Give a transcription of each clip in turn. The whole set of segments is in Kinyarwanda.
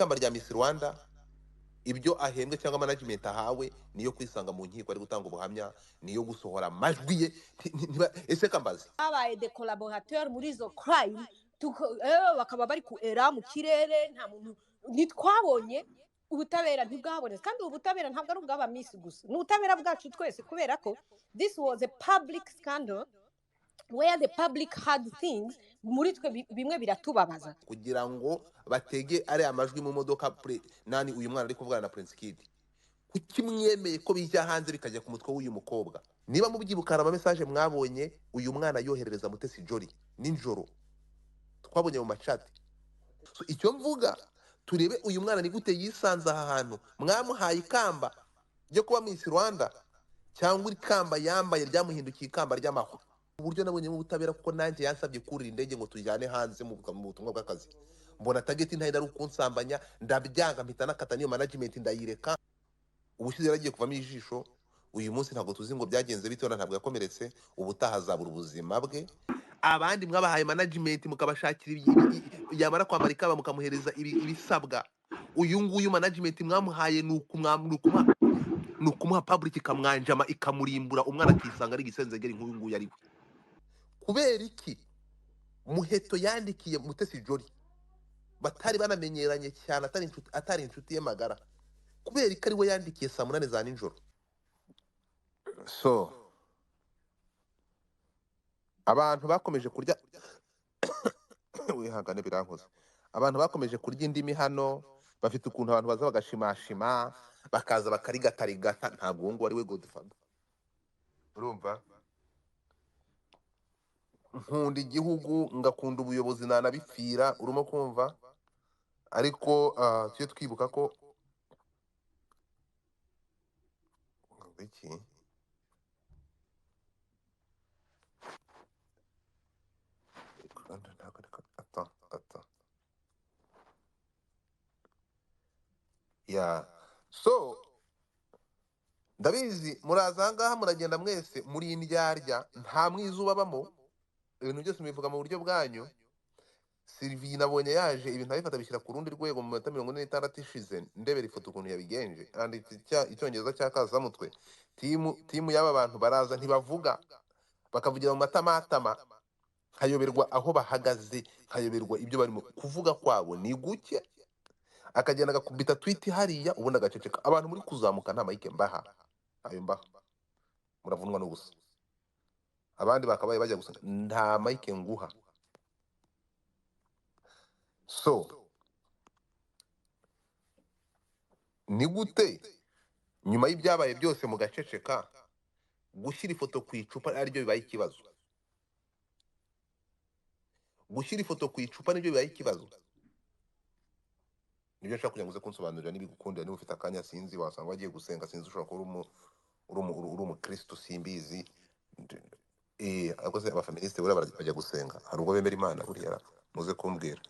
ikamba rya Miss Rwanda ibyo ahembwe cyangwa management ahawe niyo kwisanga mu nkiko ari gutanga ubuhamya niyo gusohora amajwi ye ese kambazi abaye de collaborateur muri izo crime bakaba bari ku era mu kirere nta muntu nitwabonye ubutabera ntibwabonetse kandi ubutabera ntabwo ari ubw'aba Miss gusa ni ubutabera bwacu twese kubera ko this was a public scandal where the public had things muri twe bimwe biratubabaza kugira ngo batege ari amajwi mu modoka nani uyu mwana ari kuvugana na Prince Kid kuki mwemeye ko bijya hanze bikajya ku mutwe w'uyu mukobwa niba mubyibuka ama message mwabonye uyu mwana yoherereza Mutesi Jolly ninjoro twabonye mu machat so icyo mvuga turebe uyu mwana ni gute yisanze aha hantu mwamuhaye ikamba ryo kuba Miss Rwanda cyangwa ikamba yambaye ryamuhindukiye ikamba ry'amahoro uburyo nabonye mu butabera kuko nanjye yansabye kurira indege ngo tujyane hanze mu butumwa bw'akazi mbona target ntayida ari ukunsambanya ndabyanga mpita nakata niyo management ndayireka ubushize yaragiye kuvamo ijisho uyu munsi ntabwo tuzi ngo byagenze bitona ntabwo yakomeretse ubutaha zabura ubuzima bwe abandi mwabahaye management mukabashakira yamara kwambara ikaba mukamuhereza ibisabwa uyu nguyu management mwamuhaye nukumuha public ikamwanjama ikamurimbura umwana akisanga ari gisenzegeri nk'uyu nguyu ari we kubera iki Muheto yandikiye Mutesi Jolly batari banamenyeranye cyane atari inshuti ye magara kubera ko ari we yandikiye saa 8 za nijoro so abantu bakomeje kurya wihangane birankoze abantu bakomeje kurya indimi hano bafite ukuntu abantu baza bagashimashima bakaza bakarigatarigata ntabwo ngo ari we Godfather urumva nkunda igihugu ngakunda ubuyobozi nanabipfira urimo kumva ariko cyo twibuka ko iki ya so ndabizi muraza ngaha muragenda mwese muri indyarya nta mwizuba bamo ibintu byose mubivuga mu buryo bwanyu Sylvie nabonye yaje ibintu abifata bishyira ku rundi rwego mu minota 46 ishize ndebera ifoto ukuntu yabigenje kandi icyongereza cyakazamutwe timu y'aba bantu baraza ntibavuga bakavugira mu matamatama hayoberwa aho bahagaze hayoberwa ibyo barimo kuvuga kwabo ni guke akagenda agakubita tweet hariya ubundi agaceceka abantu muri kuzamuka nta mike mbaha ayo mbaha muravunwa no gusa abandi bakabaye bajya gusenga nta mike nguha so ni gute nyuma y'ibyabaye byose mu gaceceka gushyira ifoto ku icupa aribyo bibaye ikibazo gushyira ifoto ku icupa nibyo bibaye ikibazo nibyo nshaka kugira ngo uze kunsobanurira nibigukundira niba ufite akanya sinzi wasanga wagiye gusenga sinzi ushobora kuba uri umukristo simbizi akoze abafeministe bura bajya gusenga hari ubwo bemera Imana buriya muze kumbwira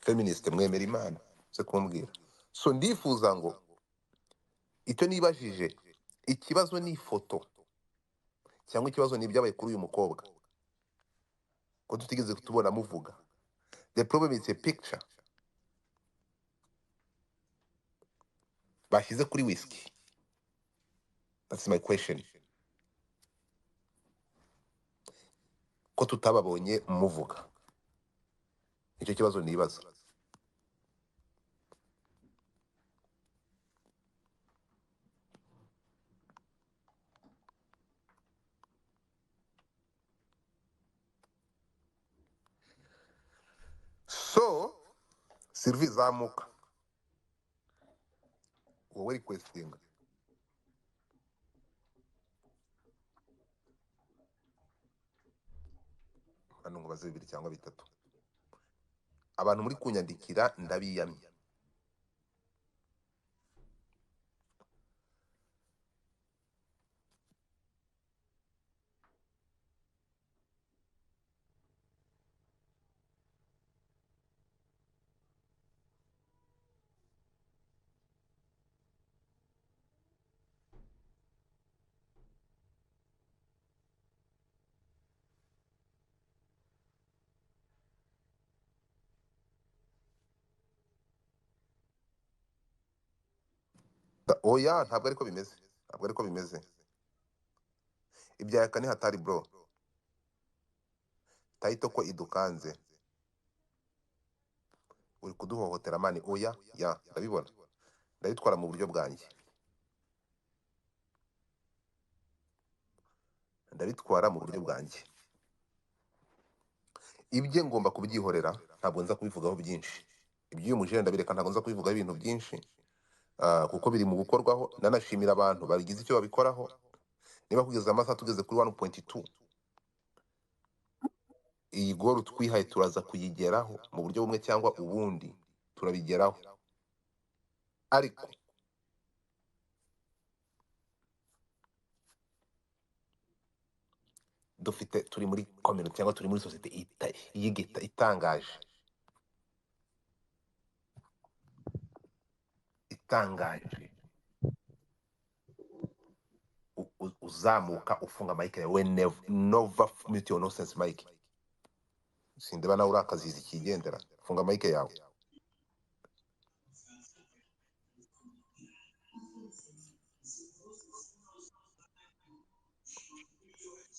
feministe mwemera Imana muze kumbwira so ndifuza ngo icyo nibajije ikibazo ni ifoto cyangwa ikibazo ni ibyabaye kuri uyu mukobwa ko tutigeze kutubona muvuga the problem is a picture bashyize kuri whisky that's my question ko tutababonye muvuga icyo kibazo nibaza so Sylvie zamuka wowe requesting hano ngo baze 2 cyangwa 3 abantu muri kunyandikira ndabiyamye oya ntabwo ariko bimeze, ntabwo ariko bimeze. Ibya Yaka ni hatari bro, tayito ko idukanze, uri kuduhohotera mani. Oya ya ndabibona, ndabitwara mu buryo bwanjye, ndabitwara mu buryo bwanjye. Ibye ngomba kubyihorera, ntabwo nza kubivugaho byinshi. Iby'uyu mujene ndabireka, ntabwo nza kubivugaho ibintu byinshi, kuko biri mu gukorwaho. Nanashimira abantu bagize icyo babikoraho. Niba kugeza amasaha tugeze kuri 1.2, iyi goru twihaye turaza kuyigeraho mu buryo bumwe cyangwa ubundi, turabigeraho. Ariko turi muri community cyangwa turi muri society yigita itangaje, uzamuka ufunga mike yawe, never mute your nonsense mike. Sindeba nawe urakazizi kigendera, funga mike yawe.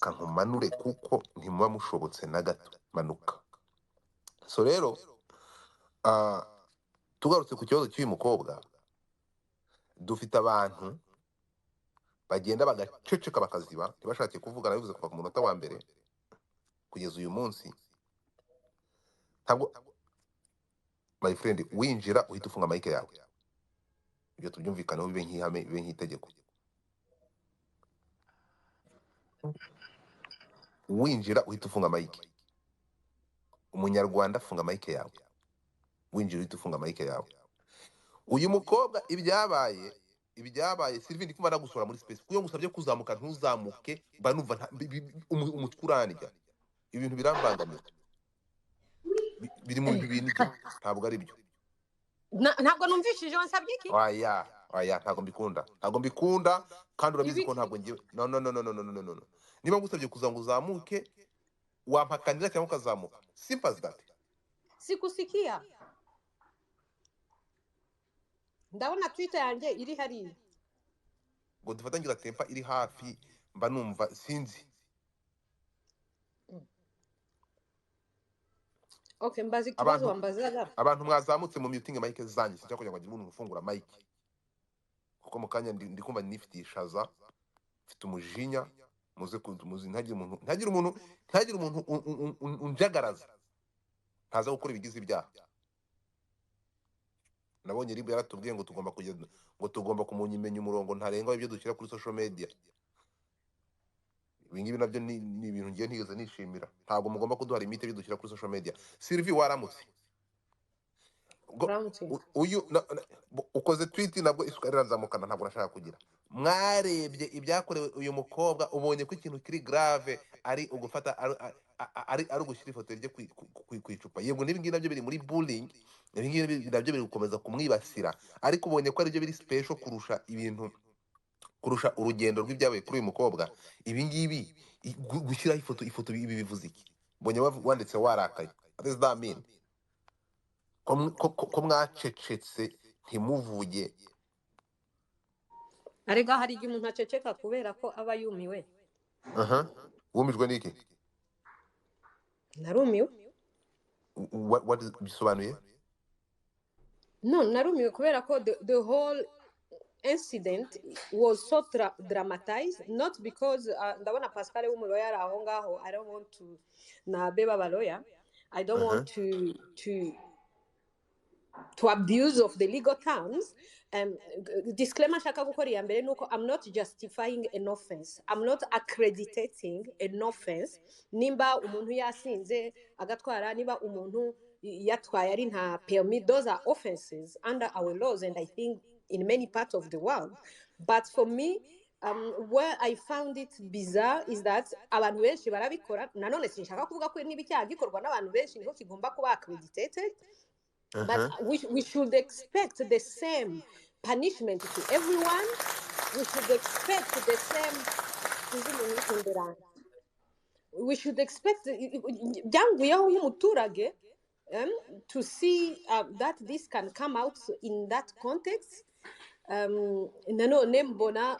Kankumanure kuko ntimuba mushobotse na gato, manuka. So rero tugarutse ku kibazo cy'uyu mukobwa, dufite abantu bagenda bagaceceka bakaziba, ntibashake kuvuga. Nabivuze kuva ku munota wa mbere kugeza uyu munsi. Ntabwo my friend, winjira uhita ufunga mike yawe, ibyo tubyumvikaneho, bibe nk'ihame, bibe nk'itegeko. Winjira uhita ufunga mike. Umunyarwanda funga mike yawe, winjira uhita ufunga mike yawe. Uyu mukobwa ibyabaye Sylvie, ndi kumva nagusura muri space, kuyo ngusabye kuzamuka ntuzamuke, mba numva umutwe uranirya, ibintu birambangamira, biri mu bintu ntabwo ari byo. ntabwo numvishije wansabye iki. Oya ntabwo mbikunda, kandi urabizi ko ntabwo ngiye. No. Niba ngusabye kuza ngo uzamuke, wampakanira cyangwa ukazamuka, simple as that. Sikusikia. Ndabona Twitter yanjye iri hariya ngo dufatangira tempa iri hafi, mba numva sinzi. Okay, mbazi kibazo wambazaga. Abantu mwazamutse mu muting mike zanyu, sinjya kugira ngo agire umuntu ufungura mike, kuko mu kanya ndi kumva nifite ishaza, mfite umujinya. Muze ntagire umuntu unjagaraza, ntaza gukora ibigize ibyaha. Nabonye ribu yaratubwiye ngo tugomba kumunyimenya umurongo ntarengwa ibyo dushyira kuri social media. Ibingibi nabyo ni ibintu ngiye ntigeze nishimira. Ntabwo mugomba kuduha limite bidushyira kuri social media. Sylvie waramutse, uyu ukoze tweet nabwo isukari irazamukana, ntabwo nashaka kugira. Mwarebye ibyakorewe uyu mukobwa, ubonye ko ikintu kiri grave ari ugufata ari ugushyira ifoto rye ku icupa. Yego n'ibingibi nabyo biri muri bullying, ibingibi nabyo biri gukomeza kumwibasira, ariko ubonye ko aribyo biri special kurusha urugendo rw'ibyabaye kuri uyu mukobwa. Ibingibi gushyiraho ifoto ibi bivuze iki? Mbonye wanditse warakaye. What does that mean? Ko mwacecetse ntimuvuge. Arega hari igihe umuntu aceceka kubera ko aba yumiwe. Wumijwe n'iki? Narumiwe. What bisobanuye? No, narumiwe kubera ko the whole incident was so dramatized, not because ndabona Pascal w'umuroya yari aho ngaho. I don't want to na beba baloya, I don't want to abuse of the legal terms. Disclaimer shaka gukora ya mbere nuko I'm not justifying an offense, I'm not accrediting an offense. Nimba umuntu yasinze agatwara, niba umuntu yatwaye ari nta permit, those are offenses under our laws, and I think in many parts of the world. But for me, where I found it bizarre is that abantu benshi barabikora. Nanone sinshaka kuvuga ko niba icyaha gikorwa n'abantu benshi niho kigomba kuba accredited. But we should expect the same punishment to everyone. We should expect the same. We should expect to see that this can come out in that context. nanone mbona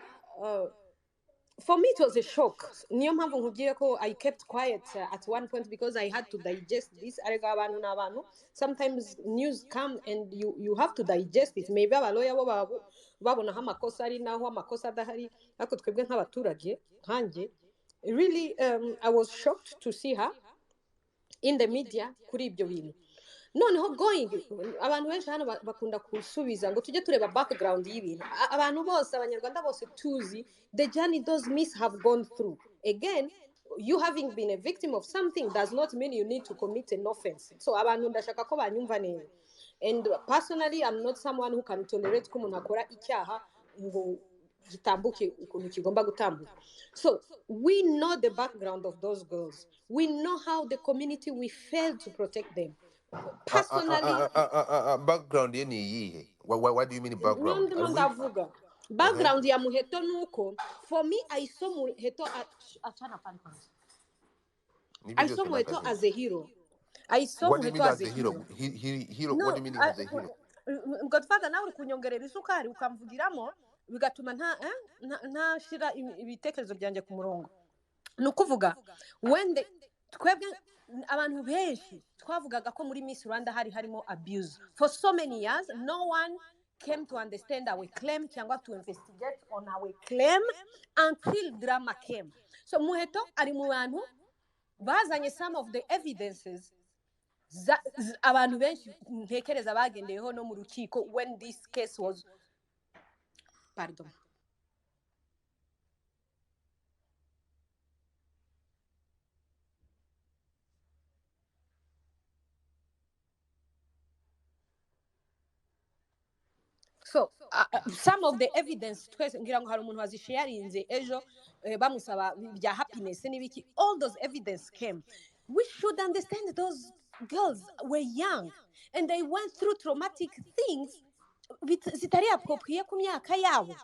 for me it was a shock. Niyo mpamvu nkubwiye ko I kept quiet at one point because I had to digest this. Ariko abantu n'abantu, sometimes news come and you have to digest it. Maybe abaloya bo babonaho amakosa ari naho amakosa adahari, ariko twebwe nk'abaturage nkanjye really I was shocked to see her in the media kuri ibyo bintu. Noneho going abantu benshi hano bakunda kusubiza ngo tujye tureba background y'ibintu. Abantu bose abanyarwanda bose tuzi the journey those miss have gone through. Again, you having been a victim of something does not mean you need to commit an offense. So abantu ndashaka ko banyumva neza. And personally I'm not someone who can tolerate ko umuntu akora icyaha ngo gitambuke ukuntu kigomba gutambuka. So we know the background of those girls. We know how the community we failed to protect them. Personally, background ye ni iyihe? What do you mean background? Background ya Muheto nuko, for me I saw Muheto as a hero. I saw what do you Muheto mean as a hero. Hero? What do you mean as a hero? Godfather nawe uri kunyongerera isukari ukamvugiramo bigatuma nta shira ibitekerezo byanjye ku murongo. Nukuvuga when twebwe abantu benshi twavugaga ko muri Miss Rwanda harimo abuse for so many years. No one came to understand our claim cyangwa to investigate on our claim until drama came. So Muheto ari mu bantu bazanye some of the evidences abantu benshi ntekereza bagendeyeho no mu rukiko when this case was pardon. So some of the evidence twese ngira ngo hari umuntu wazisharinze ejo bamusaba bya happiness n'ibiki, all those evidence came. We should understand those girls were young and they went through traumatic things zitari approprié ku myaka yabo.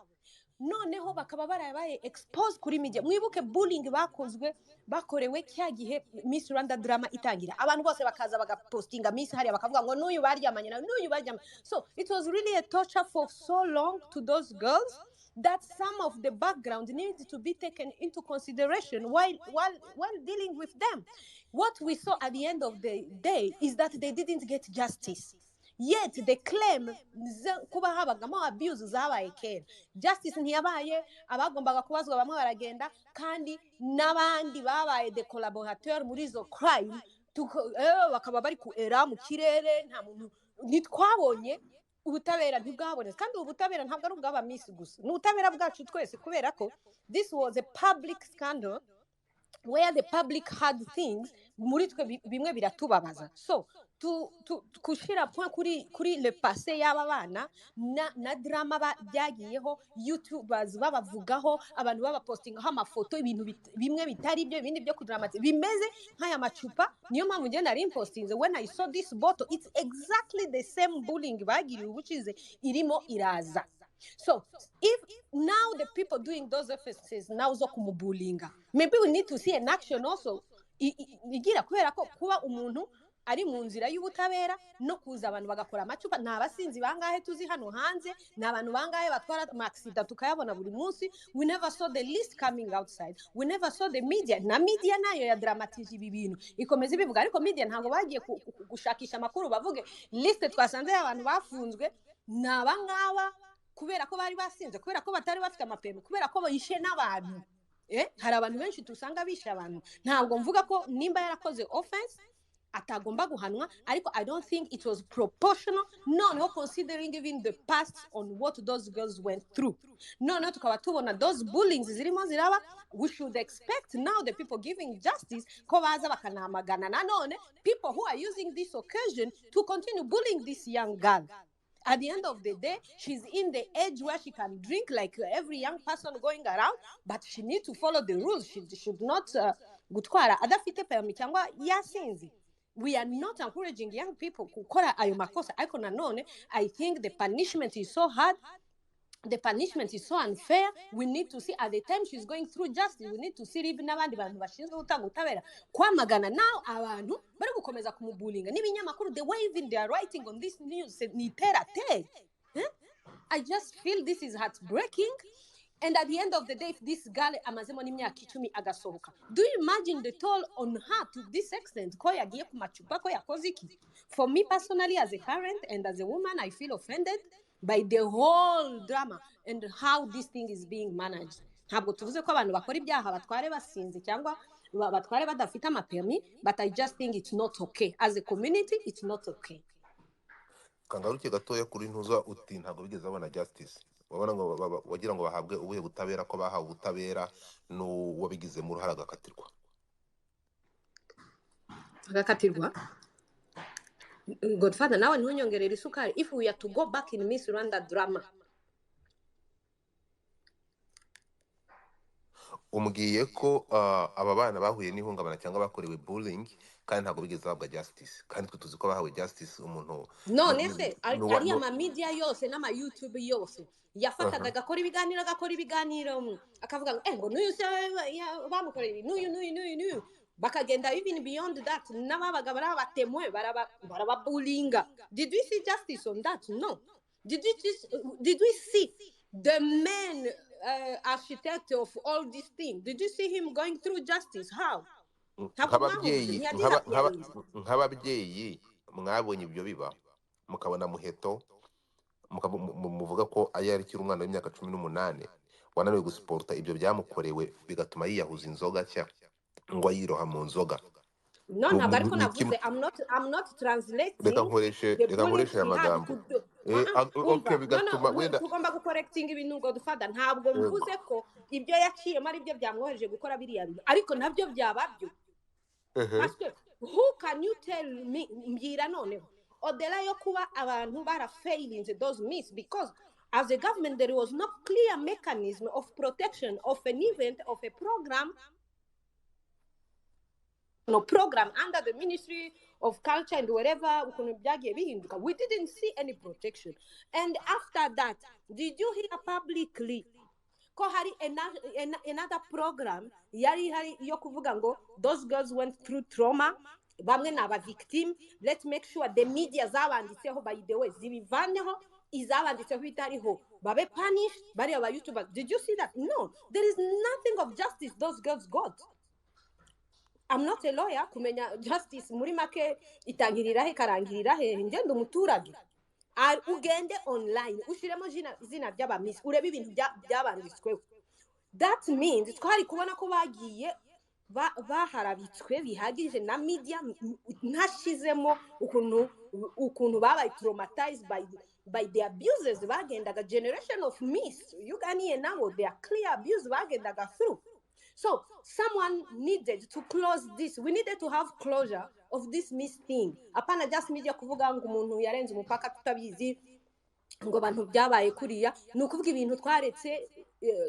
Noneho bakaba barabaye exposed kuri media. Mwibuke bullying bakorewe cya gihe Miss Rwanda drama itangira, abantu bose bakaza bagapostinga Miss hariya bakavuga ngo n'uyu baryamanye na n'uyu baryamanye. So it was really a torture for so long to those girls that some of the background needed to be taken into consideration while dealing with them. What we saw at the end of the day is that they didn't get justice. Yet they claim kuba habagamo abuse zabaye kera. Justice ntiyabaye, abagombaga kubazwa bamwe baragenda kandi n'abandi babaye de collaborateur muri zo crime bakaba bari ku era mu kirere. Nta muntu nitwabonye ubutabera ntibwabonetse, kandi ubutabera ntabwo ari ubw'aba Miss gusa, n'ubutabera bwacu twese, kubera ko this was a public scandal where the public had things muri twe bimwe biratubabaza. So kushira point kuri le passé y'aba bana na drama byagiyeho, YouTubers babavugaho, abantu babapostingaho amafoto, ibintu bimwe bitari byo, ibindi byo kudramatize bimeze nk'aya macupa. Niyo mpamvu nge nari impostinze when I saw this bottle, it's exactly the same bullying bagiriwe ubucize irimo iraza. So if now the people doing those offenses now zo kumubullyinga, maybe we need to see an action also igira, kubera ko kuba umuntu ari mu nzira y'ubutabera no kuza abantu bagakora amacupa. N'abasinzi bangahe tuzi hano hanze, n'abantu bangahe batwara accident tukayabona buri munsi. We never saw the list coming outside, we never saw the media. Na media nayo ya dramatije ibi bintu ikomeza ibivuga, ariko media ntabwo bagiye gushakisha amakuru bavuge list twasanze y'abantu bafunzwe n'abangaba kubera ko bari basinze, kubera ko batari bafite amapeme, kubera ko bayishe n'abantu. Hari abantu benshi tusanga bishe abantu. Ntabwo mvuga ko nimba yarakoze offense atagomba guhanwa, ariko I don't think it was proportional, no considering even the past on what those girls went through. No tukaba tubona those bullyings zirimo ziraba. We should expect now the people giving justice ko baza bakanamagana nanone people who are using this occasion to continue bullying this young girl. At the end of the day, she's in the age where she can drink like every young person going around, but she needs to follow the rules. She should not gutwara adafite permis cyangwa yasinzi. We are not encouraging young people kukora ayo makosa, ariko nanone I think the punishment is so hard, the punishment is so unfair. We need to see at the time she's going through justice, we need to see even n'abandi bantu bashinzwe gutanga ubutabera kwamagana now abantu bari gukomeza kumubulinga n'ibinyamakuru, the way even they are writing on this news ni tera. I just feel this is heartbreaking. And at the end of the day, if this girl amazemo n'imyaka 10 agasohoka, do you imagine the toll on her to this extent? Ko yagiye ku macupa, ko yakoze iki? For me personally, as a parent and as a woman, I feel offended by the whole drama and how this thing is being managed. Ntabwo tuvuze ko abantu bakora ibyaha batware basinze cyangwa batware badafite amapermi, but I just think it's not okay. As a community, it's not okay. Kangaruke gatoya kuri ntuza uti ntabwo bigeze babona justice. Wabona ngo wagira ngo bahabwe ubuhe butabera ko bahawe ubutabera no wabigize mu ruhara agakatirwa. Agakatirwa? Godfather, nawe ntunyongerere isukari. If we are to go back in Miss Rwanda drama, umbwiye ko aba bana bahuye n'ihungabana cyangwa bakorewe bullying kandi ntabwo bigeze bahabwa justice, kandi twe tuzi ko bahawe justice umuntu none se ari ama media yose n'ama YouTube yose yafataga agakora ibiganiro akavuga ngo n'uyu se bamukoreye n'uyu bakagenda even beyond that, n'ababaga barabatemwe barababullyinga. Did we see justice on that? No. Did we see the main architect of all these things? Did you see him going through justice? How? nk'ababyeyi mwabonye ibyo biba mukabona Muheto muvuga ko ayarikira umwana w'imyaka 18 wananiwe gusporta ibyo byamukorewe bigatuma yiyahuza inzoga cya ngo ayiroha mu nzoga. No, ntabwo ariko navuze. I'm not translating. Reka nkoreshe amagambo. Okay, bigatuma wenda tugomba gucorrecting ibintu ngo dufada. Ntabwo mvuze ko ibyo yaciyemo ari byo byamwohereje gukora biriya bintu, ariko nabyo byababyo. Parce who can you tell me mbira noneho odela yo kuba abantu bara failing those myths, because as a government there was no clear mechanism of protection of an event, of a program under the Ministry of Culture and wherever we didn't see any protection. And after that, did you hear publicly another program yari yo kuvuga ngo those girls went through trauma, bamwe naba victim, let's make sure the media zabanditseho by the way zibivaneho, izabanditseho bitariho babe punished bari aba YouTubers. Did you see that? No, there is nothing of justice those girls got. I'm not a lawyer kumenya justice muri make itangirira he karangirira he, ngende umuturage ugende online ushiremo zina by'abamisi urebe ibintu byabanditswe. That means twari kubona ko bagiye baharabitswe bihagije na media ntashizemo ukuntu babaye traumatized by the abuses bagendaga generation of miss Uganda nabo they are clear abuse bagendaga through. So someone needed to close this. We needed to have closure of this miss thing. Apana just media kuvuga ngo umuntu yarenze umupaka tutabizi ngo abantu byabaye kuriya, nukuvuga ibintu twaretse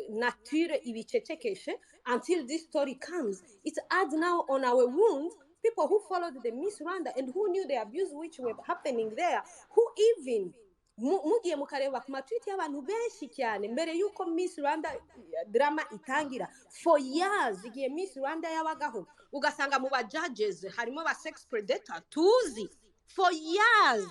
nature ibicecekeshe until this story comes. It adds now on our wounds. People who followed the Miss Rwanda and who knew the abuse which were happening there, who even mugiye mukareba ku matweet y'abantu benshi cyane mbere yuko Miss Rwanda drama itangira, for years igihe Miss Rwanda yabagaho ugasanga mu ba judges harimo ba sex predator tuzi for years,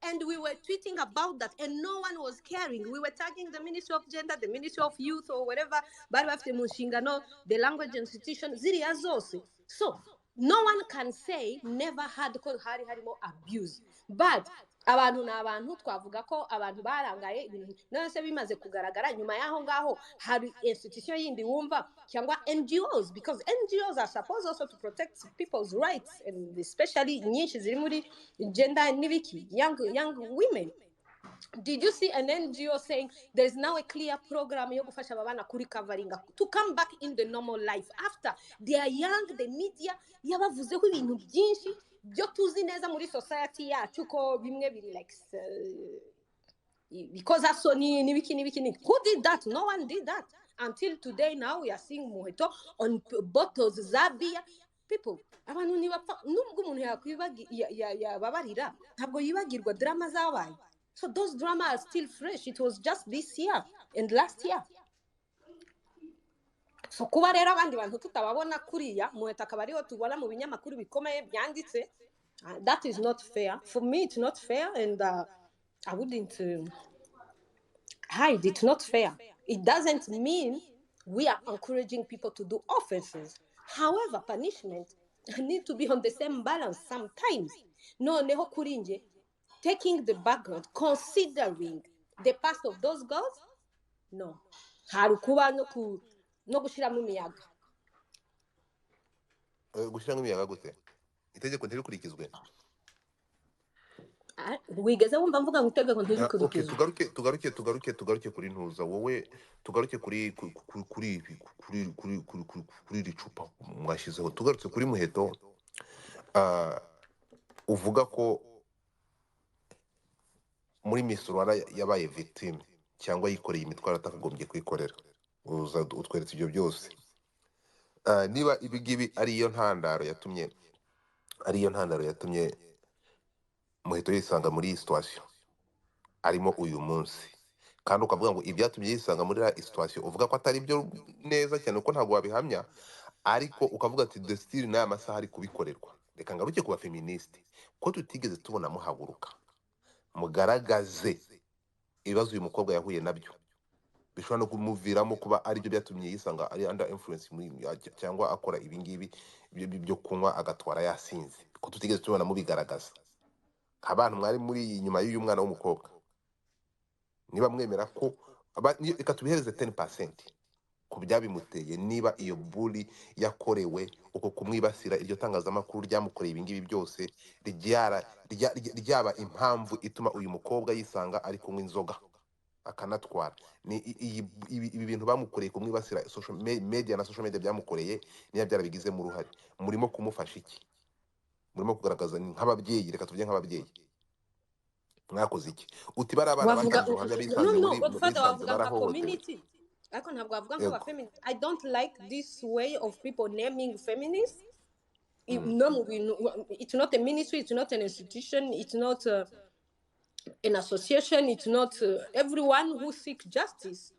and we were tweeting about that and no one was caring. We were tagging the Ministry of Gender, the Ministry of Youth or whatever, bari bafite mu nshingano the language institution ziriya zose. So no one can say never had ko hari harimo abuse, but abantu n'abantu twavuga ko abantu barangaye ibintu nose bimaze kugaragara nyuma yaho ngaho hari institution yindi wumva cyangwa NGOs, because NGOs are supposed also to protect people's rights and especially nyinshi ziri muri gender n'ibiki young women. Did you see an NGO saying there is now a clear program yo gufasha abana kuri covering to come back in the normal life after they are young? The media yabavuzeho ibintu byinshi byo tuzi neza muri society yacu ko bimwe biri like because asoni n'ibiki. Who did that? No one did that until today. Now we are seeing Muheto on bottles zabia. People abantu ntibapfa nubwo umuntu yababarira ntabwo yibagirwa drama zabaye. So those dramas are still fresh. It was just this year and last year. So kuba rero abandi bantu tutababona kuriya Muheto akaba ariho tubona mu binyamakuru bikomeye byanditse, that is not fair. For me it's not fair, and I hide. It's not fair. It doesn't mean we are encouraging people to do offenses. However, punishment need to be on the same balance sometimes. No, neho kurinje, taking the background, considering the past of those girls, no. Harukuba no gushiramo imiyaga. gushyiramo imiyaga gute itegeko ntirikurikizwe. Wigeze wumva mvuga ngo itegeko Okay, ntirikurikizwe? tugaruke kuri ntuza wowe, tugaruke kuri iri cupa mwashyizeho, tugarutse kuri Muheto. Uvuga ko muri Miss Rwanda yabaye victime cyangwa yikoreye imitwaro atakagombye kwikorera, uza utweretse ibyo byose. Niba ibi ngibi ariyo ntandaro yatumye Muheto yisanga muri iyi situation arimo uyu munsi, kandi ukavuga ngo ibyatumye yisanga muri iyi situation uvuga ko atari byo neza cyane uko ntabwo wabihamya, ariko ukavuga ati the still n'aya masaha ari kubikorerwa. Reka ngaruke ku bafeministe ko tutigeze tubona muhaguruka mugaragaze ibibazo uyu mukobwa yahuye nabyo bishobora no kumuviramo kuba ari byo byatumye yisanga ari under influence cyangwa akora ibi ngibi byo kunywa agatwara yasinze, ko tutigeze tubona mubigaragaza abantu mwari muri inyuma y'uyu mwana w'umukobwa. Niba mwemera ko reka tubihereze 10% ku byabimuteye, niba iyo bully yakorewe uko kumwibasira iryo tangazamakuru ryamukoreye ibi ngibi byose ryaba impamvu ituma uyu mukobwa yisanga ari kunywa inzoga akanatwara, ni ibi bintu bamukoreye kumwibasira social media na social media byamukoreye niya byarabigizemo uruhare, murimo kumufasha iki? Murimo kugaragaza nk'ababyeyi, reka tuvuge nk'ababyeyi mwakoze iki? Uti bari abana batanze ubuhamya bisanze bisanze barahohotewe, ariko ntabwo wavuga nk'aba feminist. I don't like this way of people naming feminists. No, it's not a ministry, it's not an institution, it's not an association, it's not everyone who seeks justice.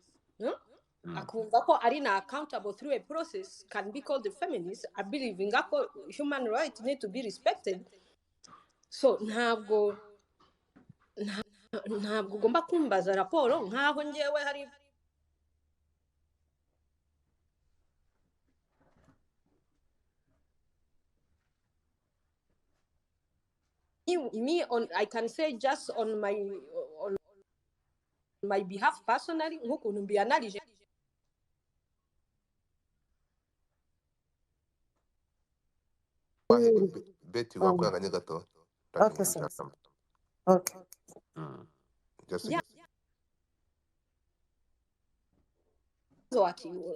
Akumva ko ari na accountable through a process can be called a feminist. I believe in that human rights need to be respected. So ntabwo ugomba kumbaza raporo nkaho ngewe hari me on, I can say just on my behalf personally, nkukuntu mbianalije Betty wakwanganye gato. Okay, sir. Okay. Just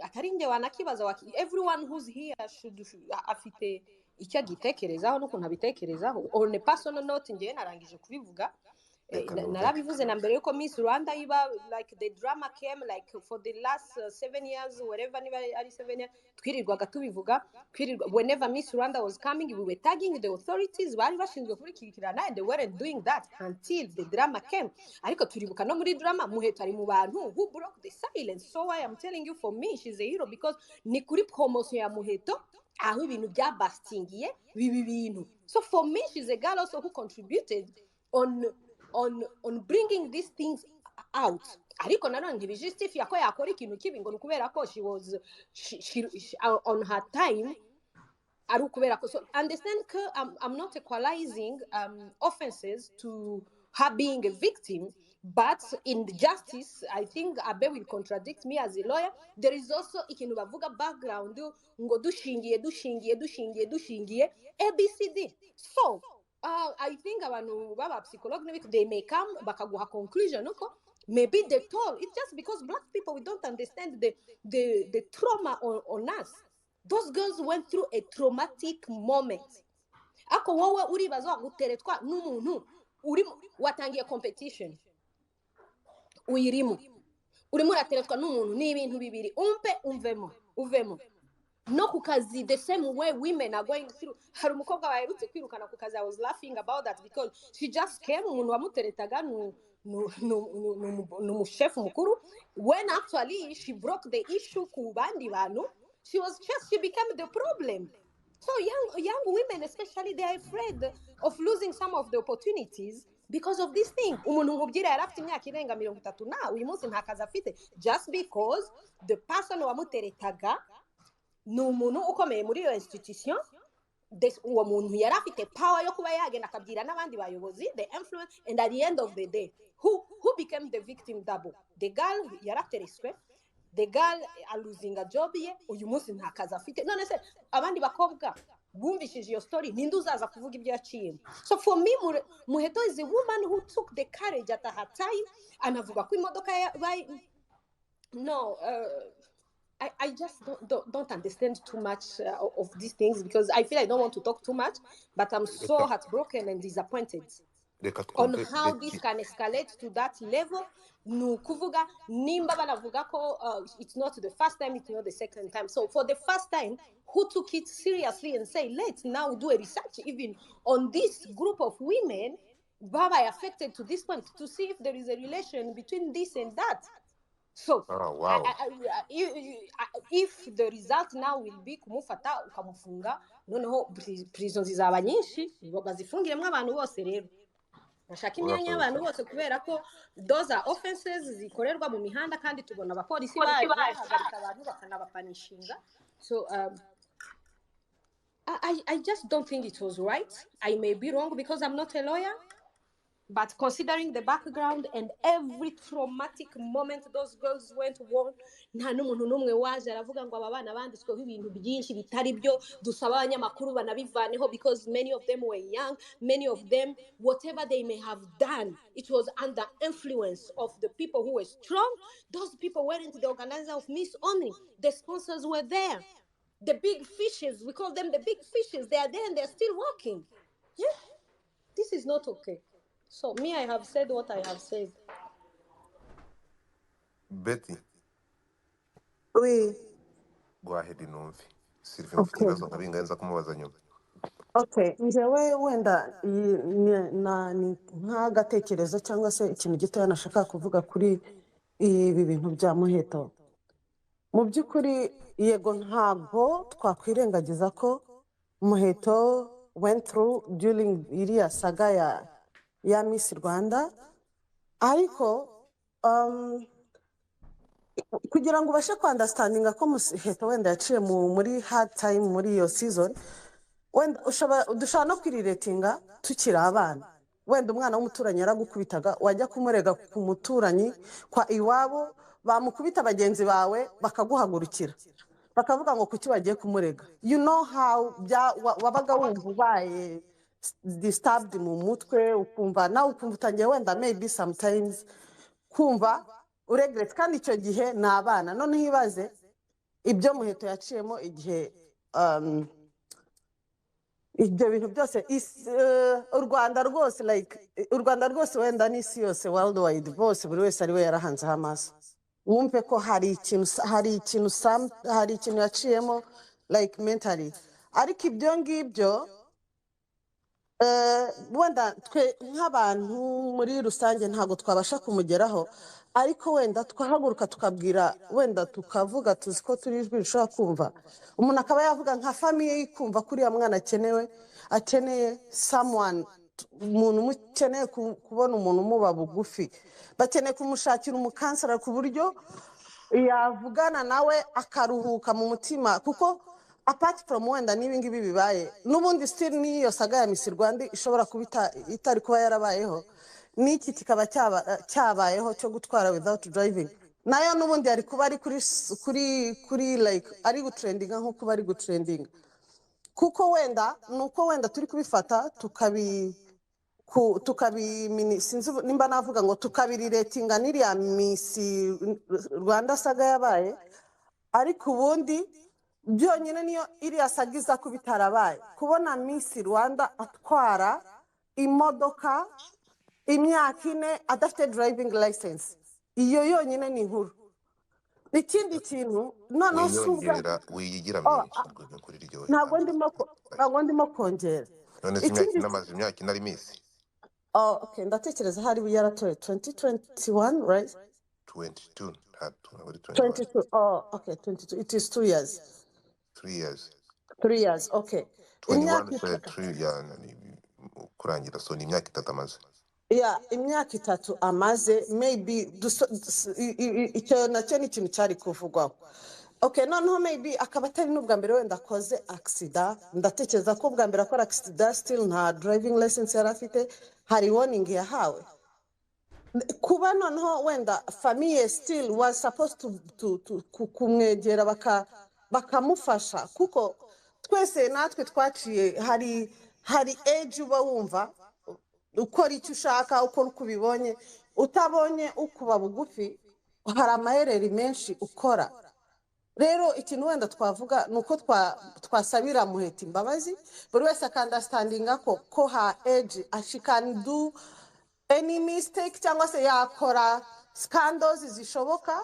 atari nge wanakibaza everyone who's here should afite icyo agitekerezaho n'ukuntu abitekerezaho. On a personal note, ngewe narangije kubivuga, narabivuze na mbere yuko Miss Rwanda iba, like the drama came like for the last 7 years, whatever, niba ari 7 years, twirirwaga tubivuga, whenever Miss Rwanda was coming we were tagging the authorities, bari bashinzwe kurikirana, and they weren't doing that until the drama came. Ariko turibuka no muri drama Muheto ari mu bantu who broke the silence. So I am telling you, for me she's a hero, because ni kuri promotion ya Muheto aho ibintu byabastingiye bibi bintu. So for me she's a girl also who contributed on bringing these things out. Ariko nanone ntibijustify ko yakora ikintu kibi ngo nukubera ko she on her time ari ukubera ko. So understand ko I'm not equalizing offenses to her being a victim, but in the justice, I think Abe will contradict me as a lawyer. There is also ikintu bavuga background ngo dushingiye ABCD. So I think abantu baba psychologue they may come bakaguha conclusion uko maybe they told it's just because black people, we don't understand the trauma on us. Those girls went through a traumatic moment. Ako wowe uribaza guteretwa n'umuntu uri watangiye competition uyirimo, urimo urateretwa n'umuntu n'ibintu bibiri, uvemo no ku kazi the same way women are going through. Hari umukobwa baherutse kwirukana ku kazi. I was laughing about that because she just came, umuntu wamuteretaga n'umuchef mukuru, when actually she broke the issue ku bandi bantu, she became the problem. So young women especially, they are afraid of losing some of the opportunities because of this thing. Umuntu nkubwira yari afite imyaka irenga 30 na uyu munsi nta kazi afite just because the person wamuteretaga ni umuntu ukomeye muri iyo institution. Uwo muntu yari afite power yo kuba yagenda akabwira n'abandi bayobozi, the influence, and at the end of the day who became the victim double? The girl yaratereswe, the girl losing a job ye, uyu munsi nta kazi afite. None se abandi bakobwa bumvishije iyo story ninde uzaza kuvuga ibyo yaciyemo? So for me, Muheto is a woman who took the courage at her time, anavuga ko imodoka no I just don't understand too much of these things, because I feel I don't want to talk too much, but I'm so heartbroken and disappointed on how this can escalate to that level. Nukuvuga nimba banavuga ko it's not the first time, it's not the second time. So for the first time, who took it seriously and say, let's now do a research even on this group of women Baba affected to this point, to see if there is a relation between this and that. So, wow. if the result now will be kumufata ukamufunga, noneho prison zizaba nyinshi, bazifungiremo abantu bose rero. Bashaka imyanya y'abantu bose kubera ko those are offenses zikorerwa mu mihanda, kandi tubona abapolisi bahagarika abantu bakanabapanishinga. So, I just don't think it was right. I may be wrong because I'm not a lawyer. But considering the background and every traumatic moment those girls went on, nta n'umuntu n'umwe waje aravuga ngo aba bana banditsweho ibintu byinshi bitari byo, dusaba abanyamakuru banabivaneho, because many of them were young, many of them, whatever they may have done, it was under influence of the people who were strong. Those people weren't the organizer of Miss Only. The sponsors were there. The big fishes, we call them the big fishes, they are there and they're still working. Yeah, this is not okay. So me, I have said what I have said. Betty, Oui. go ahead numve. Sylvie ufite Okay. ibibazo nkabinga nza kumubaza nyuma. Okay, njyewe wenda ni nk'agatekerezo cyangwa se ikintu gitoya nashaka kuvuga kuri ibi bintu bya Muheto. Mu by'ukuri yego ntabwo twakwirengagiza ko Muheto went through during iriya saga ya Miss Rwanda, ariko kugira ngo ubashe kwandastandinga ko Muheto wenda yaciye muri hard time muri iyo season, wenda dushobora no kwiriretinga tukiri abana. Wenda umwana w'umuturanyi yaragukubitaga, wajya kumurega ku muturanyi kwa iwabo, bamukubita bagenzi bawe bakaguhagurukira bakavuga ngo kuki bagiye kumurega. You know how wabaga wumva ubaye disturbed mu mutwe, ukumva nawe ukumva utangiye wenda maybe sometimes kumva uregret, kandi icyo gihe ni abana. Noneho ibaze ibyo Muheto yaciyemo igihe ibyo bintu byose u Rwanda rwose, like u Rwanda rwose wenda n'isi yose worldwide bose, buri wese ari we yarahanzeho amaso. Wumve ko hari ikintu yaciyemo like mentally. Ariko ibyo ngibyo wenda twe nk'abantu muri rusange ntabwo twabasha kumugeraho, ariko wenda twahaguruka tukabwira, wenda tukavuga tuzi ko turi ijwi rishobora kumva. Umuntu akaba yavuga nka famiye yikumva kuri ya mwana akeneye someone, umuntu mukeneye kubona umuntu umuba bugufi, bakeneye kumushakira umukansera ku buryo yavugana nawe akaruhuka mu mutima. Kuko apart from wenda n'ibingibi bibaye, n'ubundi still n'iyo saga ya Miss Rwanda ishobora kuba itari kuba yarabayeho, n'iki kikaba cyabayeho cyo gutwara without driving, nayo n'ubundi ari kuba ari kuri like ari gutrendinga nk'uko bari gutrendinga. Kuko wenda nuko wenda turi kubifata sinzi nimba navuga ngo tukabiriretinga n'iriya Miss Rwanda saga yabaye, ariko ubundi byonyine niyo iriya saga iza kuba itarabaye, kubona Miss Rwanda atwara imodoka imyaka 4 adafite driving license, iyo yonyine ni inkuru. Ikindi kintu noneho wiyongera wiyigira myinshi kuri iryo. ntabwo ndimo kongera. None si imyaka imyaka inari Miss. Okay, ndatekereza hari yaratoye 2021, right? 22. 22. Okay, 22. It is 2 years. 3 years. 3 years, okay. 21 3 kurangira, so ni imyaka 3 amaze. ya imyaka 3 amaze maybe icyo nacyo ni ikintu cyari kuvugwaho. Okay, noneho maybe akaba atari n'ubwa mbere wenda akoze accident. Ndatekereza ko ubwa mbere akora accident still nta driving license yari afite, hari warning yahawe. Kuba noneho wenda famille still was supposed kumwegera bakamufasha, kuko twese natwe twaciye hari age uba wumva ukora icyo ushaka, ukora uko ubibonye, utabonye ukuba bugufi hari amahereri menshi ukora. Rero ikintu wenda twavuga ni uko twasabira Muheto imbabazi, buri wese akandastandinga ko her age she can do any mistake cyangwa se yakora scandals zishoboka,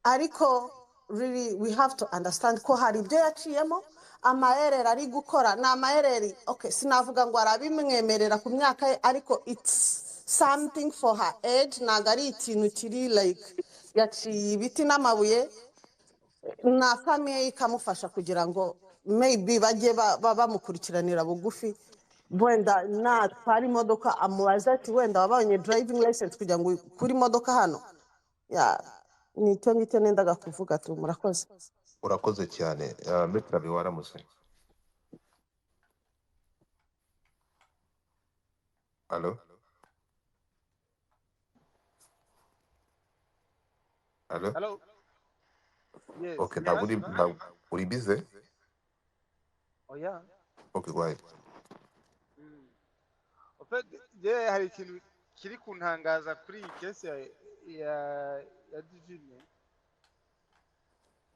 ariko really we have to understand ko hari ibyo yaciyemo, amahereri ari gukora ni amahereri. Okay, sinavuga ngo arabimwemerera ku myaka ye, ariko it's something for her age, ntabwo ari ikintu kiri like yaciye ibiti n'amabuye. Na famille ikamufasha kugira ngo maybe bajye bamukurikiranira bugufi, wenda natwara imodoka amubaza ati wenda wabonye driving license kugira ngo kuri imodoka hano. Ni icyo ngicyo nendaga kuvuga tu. Murakoze. urakoze cyane. Mr. waramutse. Allo? Allo? Hello. Yes. Okay, Yeah. uri busy? Oh yeah. Okay, go ahead. En fait, hari ikintu kiri kuntangaza kuri iyi case ya Divine.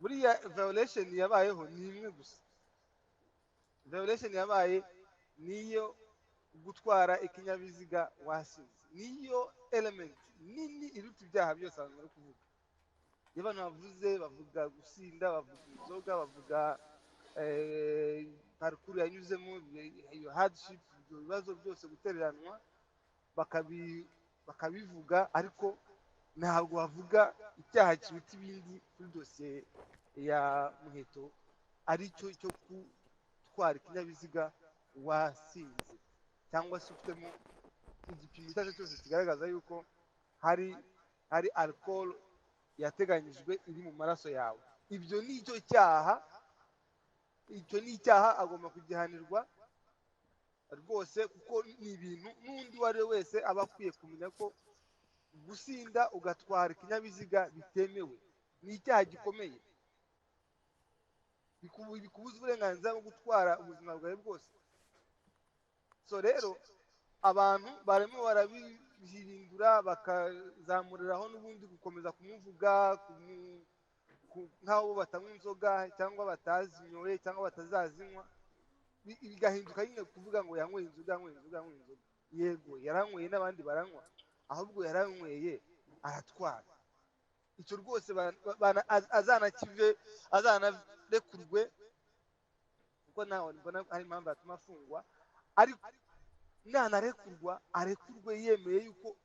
Buriya violation yabayeho ni imwe gusa. Violation yabaye niyo gutwara ikinyabiziga wasinze. Niyo element nini iruta ibyaha byose abantu bari kuvuga. Abantu bavuga gusinda, bavuga inzoga, bavuga parcours yanyuzemo, iyo hardship, ibyo bibazo byose gutereranwa bakabivuga, ariko ntabwo bavuga icyaha kiruta ibindi kuri dosiye ya Muheto, ari cyo gutwara ikinyabiziga wasinze cyangwa se ufitemo igipimo icyo cyose kigaragaza yuko hari alcohol yateganyijwe iri mu maraso yawe. Ibyo ni icyo cyaha, agomba kugihanirwa rwose, kuko ni ibintu n'undi uwo ari we wese aba akwiye kumenya ko gusinda ugatwara ikinyabiziga bitemewe ni icyaha gikomeye, bikubuza uburenganzira bwo gutwara ubuzima bwawe bwose. So rero abantu barimo barabihindura bakazamuriraho n'ubundi gukomeza kumuvuga nk'aho batanywa inzoga cyangwa batazinyoye cyangwa batazazinywa, bigahinduka nyine kuvuga ngo yanyweye inzoga. Yego yaranyweye n'abandi baranywa, ahubwo yaranyweye aratwara. Icyo rwose azanarekurwe, kuko nawe mbona hari impamvu yatuma afungwa, ariko nanarekurwa arekurwe yemeye yuko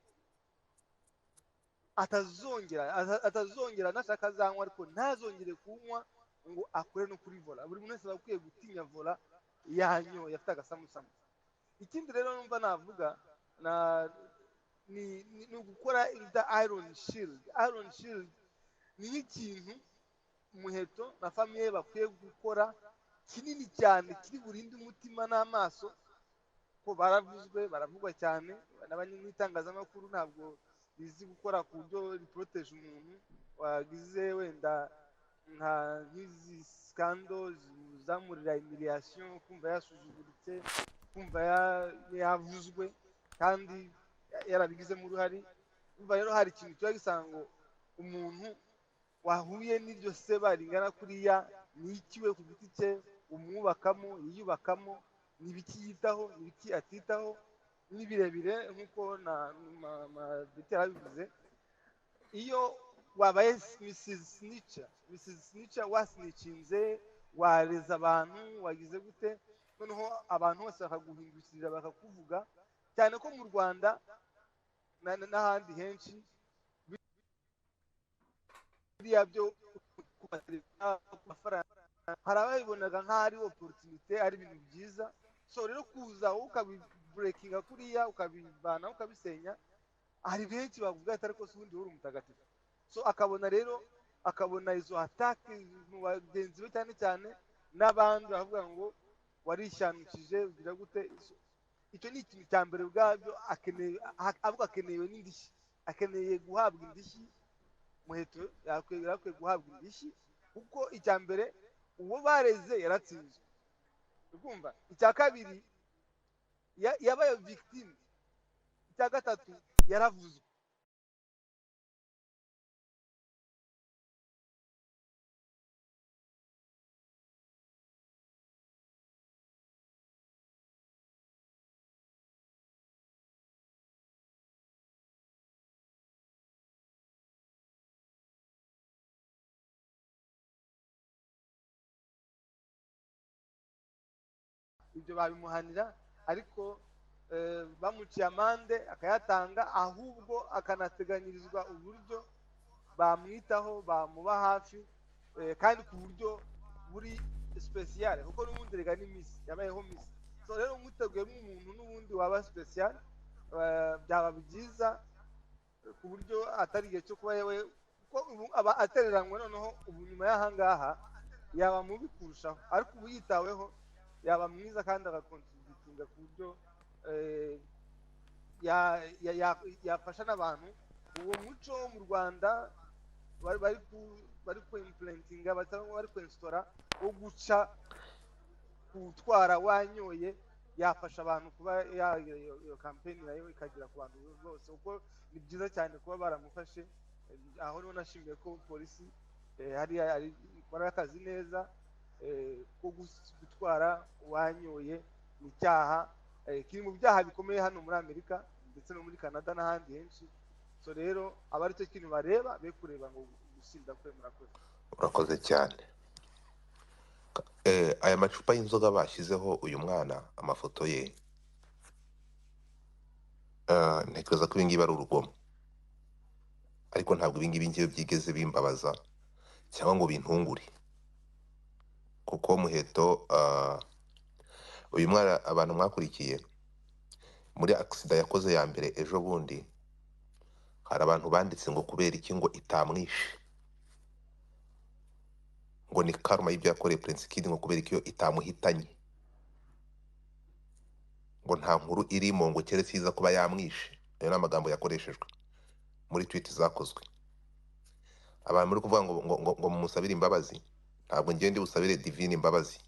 atazongera nashaka azanywa, ariko ntazongere kunywa ngo akore no kuri vola. Buri muntu wese aba akwiye gutinya vola yanyoye afite agasamusamu. Ikindi rero numva navuga ni ugukora the iron shield. Iron shield ni ikintu Muheto na famille bakwiye gukora kinini cyane, kiri burinde umutima n'amaso, ko baravugwa cyane n'itangazamakuru, ntabwo bizi gukora ku buryo riproteje umuntu wagize wenda nk'izi scandals zamurira humiliation, kumva yasuzuguritse, kumva yavuzwe kandi yarabigizemo uruhare. Umva rero hari ikintu kiba gisanga ngo umuntu wahuye n'iryo seba ringana kuriya ni ikiwe ku giti cye umwubakamo, yiyubakamo, ni ibiki yitaho, ni ibiki atitaho, ni birebire nk'uko na Betty yabivuze. Iyo wabaye Mrs. Snitcher wasnicinze, wareza abantu, wagize gute, noneho abantu bose bakaguhindukirira bakakuvuga, cyane ko mu Rwanda n'ahandi henshi biriya byo hari ababibonaga nk'aho ari opportunité, ari ibintu byiza. So rero kuza ukabibwira ukabiburekinga kuriya ukabivana ukabisenya, hari benshi bavuga ati ariko si ubundi uri umutagatifu. So akabona rero, akabona izo atake mu bagenzi be cyane cyane n'abandi bavuga ngo warishanukije ugira gute. Icyo ni ikintu cya mbere ubwabyo akeneye, avuga akenewe n'indishyi, akeneye guhabwa indishyi. Muheto yakwiye guhabwa indishyi kuko icya mbere uwo bareze yaratsinzwe, urumva. Icya kabiri yabaye victime. Icya gatatu yaravuzwe. Ibyo babimuhanira, ariko bamuciye amande akayatanga, ahubwo akanateganyirizwa uburyo bamwitaho, bamuba hafi, kandi ku buryo buri special, kuko n'ubundi rega ni miss, yabayeho miss. So rero mwiteguye nk'umuntu n'ubundi waba special, byaba byiza ku buryo atari igihe cyo kuba yewe, kuko ubu aba atereranywe, noneho ubu nyuma y'ahangaha yaba mubi kurushaho, ariko ubu yitaweho yaba mwiza kandi agakontributinga ku buryo yafasha n'abantu. Uwo muco wo mu Rwanda bari kuimplementinga, bari kwenstora, wo guca gutwara wanyoye, yafasha abantu kuba iyo campaign nayo ikagera ku bantu bose, kuko ni byiza cyane kuba baramufashe. Aho niho nashimiye ko polisi hari ikora akazi neza, ko gutwara wanyoye ni icyaha kiri mu byaha bikomeye hano muri Amerika ndetse no muri Canada n'ahandi henshi. So rero aba ari cyo kintu bareba, be kureba ngo gusinda kwe. Murakoze. urakoze cyane. Aya macupa y'inzoga bashyizeho uyu mwana amafoto ye, ntekereza ko ibingibi ari urugomo, ariko ntabwo ibingibi ngiye byigeze bimbabaza cyangwa ngo bintungure, kuko Muheto, uyu mwana abantu mwakurikiye muri accident yakoze ya mbere ejo bundi, hari abantu banditse ngo kubera iki ngo itamwishe, ngo ni karma y'ibyo yakoreye Prince Kid, ngo kubera iki yo itamuhitanye, ngo nta nkuru irimo, ngo keretse iza kuba yamwishe. Ayo ni amagambo yakoreshejwe muri tweet zakozwe. Abantu muri kuvuga ngo mumusabire imbabazi, ntabwo ngiye ndi busabire divine imbabazi,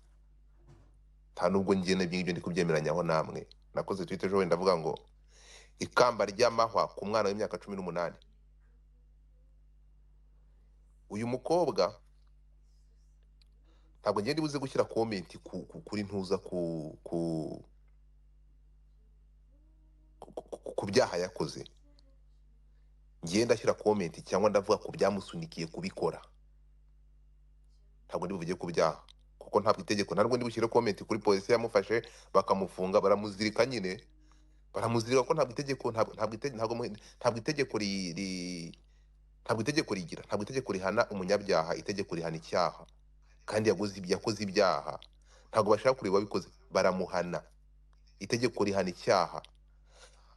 nta nubwo ngiye n'ibyo ngibyo ndi kubyemeranyaho namwe. Nakoze tweet ejo wenda ndavuga ngo ikamba ry'amahwa ku mwana w'imyaka 18. Uyu mukobwa ntabwo ngiye ndi buze gushyira comment kuri ntuza ku byaha yakoze, ngiye ndashyira comment cyangwa ndavuga ku byamusunikiye kubikora. Ntabwo ndi buvuge ku byaha, kuko ntabwo itegeko, ntabwo ndi bushyire comment kuri polisi yamufashe bakamufunga, baramuzirika nyine, baramuzirika ko ntabwo itegeko rigira, ntabwo itegeko rihana umunyabyaha, itegeko rihana icyaha, kandi yakoze ibyaha, ntabwo bashaka kureba wabikoze, baramuhana. Itegeko rihana icyaha.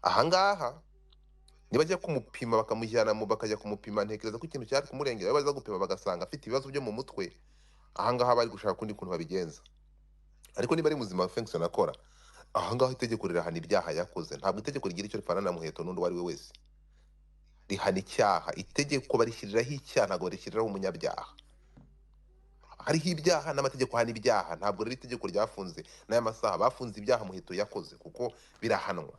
Ahangaha nibajya kumupima bakamujyana bakajya kumupima, ntekereza ko ikintu cyari kumurengera baza gupima bagasanga afite ibibazo byo mu mutwe, ahangaha bari gushaka kundi kuntu babigenza. Ariko niba ari muzima function akora, ahangaha itegeko rirahana ibyaha yakoze. Ntabwo itegeko rigira icyo rifana na Muheto n'undi wari we wese, rihana icyaha. Itegeko barishyiriraho icyaha, ntabwo barishyiriraho umunyabyaha. Hariho ibyaha n'amategeko ahana ibyaha, ntabwo rero itegeko ryafunze n'aya masaha bafunze ibyaha Muheto yakoze, kuko birahanwa.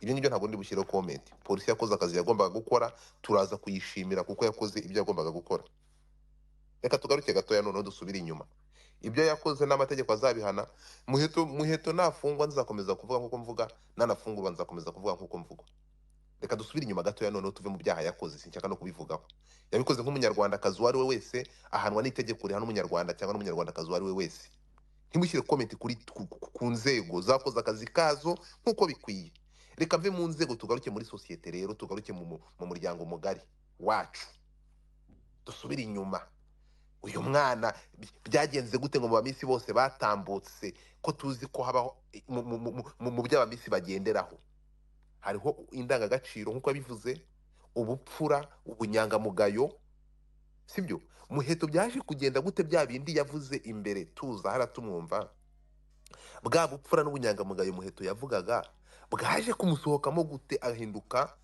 Ibyo ngibyo ntabwo ndi bushyireho comment. Polisi yakoze akazi yagombaga gukora, turaza kuyishimira kuko yakoze ibyo yagombaga gukora. Reka tugaruke gatoya noneho dusubire inyuma. Ibyo yakoze n'amategeko azabihana. Muheto nafungwa nzakomeza kuvuga nk'uko mvuga, nanafungurwa nzakomeza kuvuga nk'uko mvuga. Reka dusubire inyuma gatoya noneho tuve mu byaha yakoze, sinshaka no kubivugaho. Yabikoze nk'umunyarwandakazi uwo ari we wese, ahanwa n'itegeko rihana umunyarwanda cyangwa n'umunyarwandakazi uwo ari we wese. Ntimushyire comment ku nzego zakoze akazi kazo nk'uko bikwiye. Reka mve mu nzego tugaruke muri societe rero, tugaruke mu muryango mugari wacu, dusubire inyuma. uyu mwana byagenze gute ngo mu bamisi bose batambutse ko tuzi ko habaho mu byo abamisi bagenderaho hariho indangagaciro nk'uko yabivuze, ubupfura, ubunyangamugayo, sibyo? Muheto byaje kugenda gute bya bindi yavuze imbere tuza hara tumwumva, bwa bupfura n'ubunyangamugayo Muheto yavugaga bwaje kumusohokamo gute ahinduka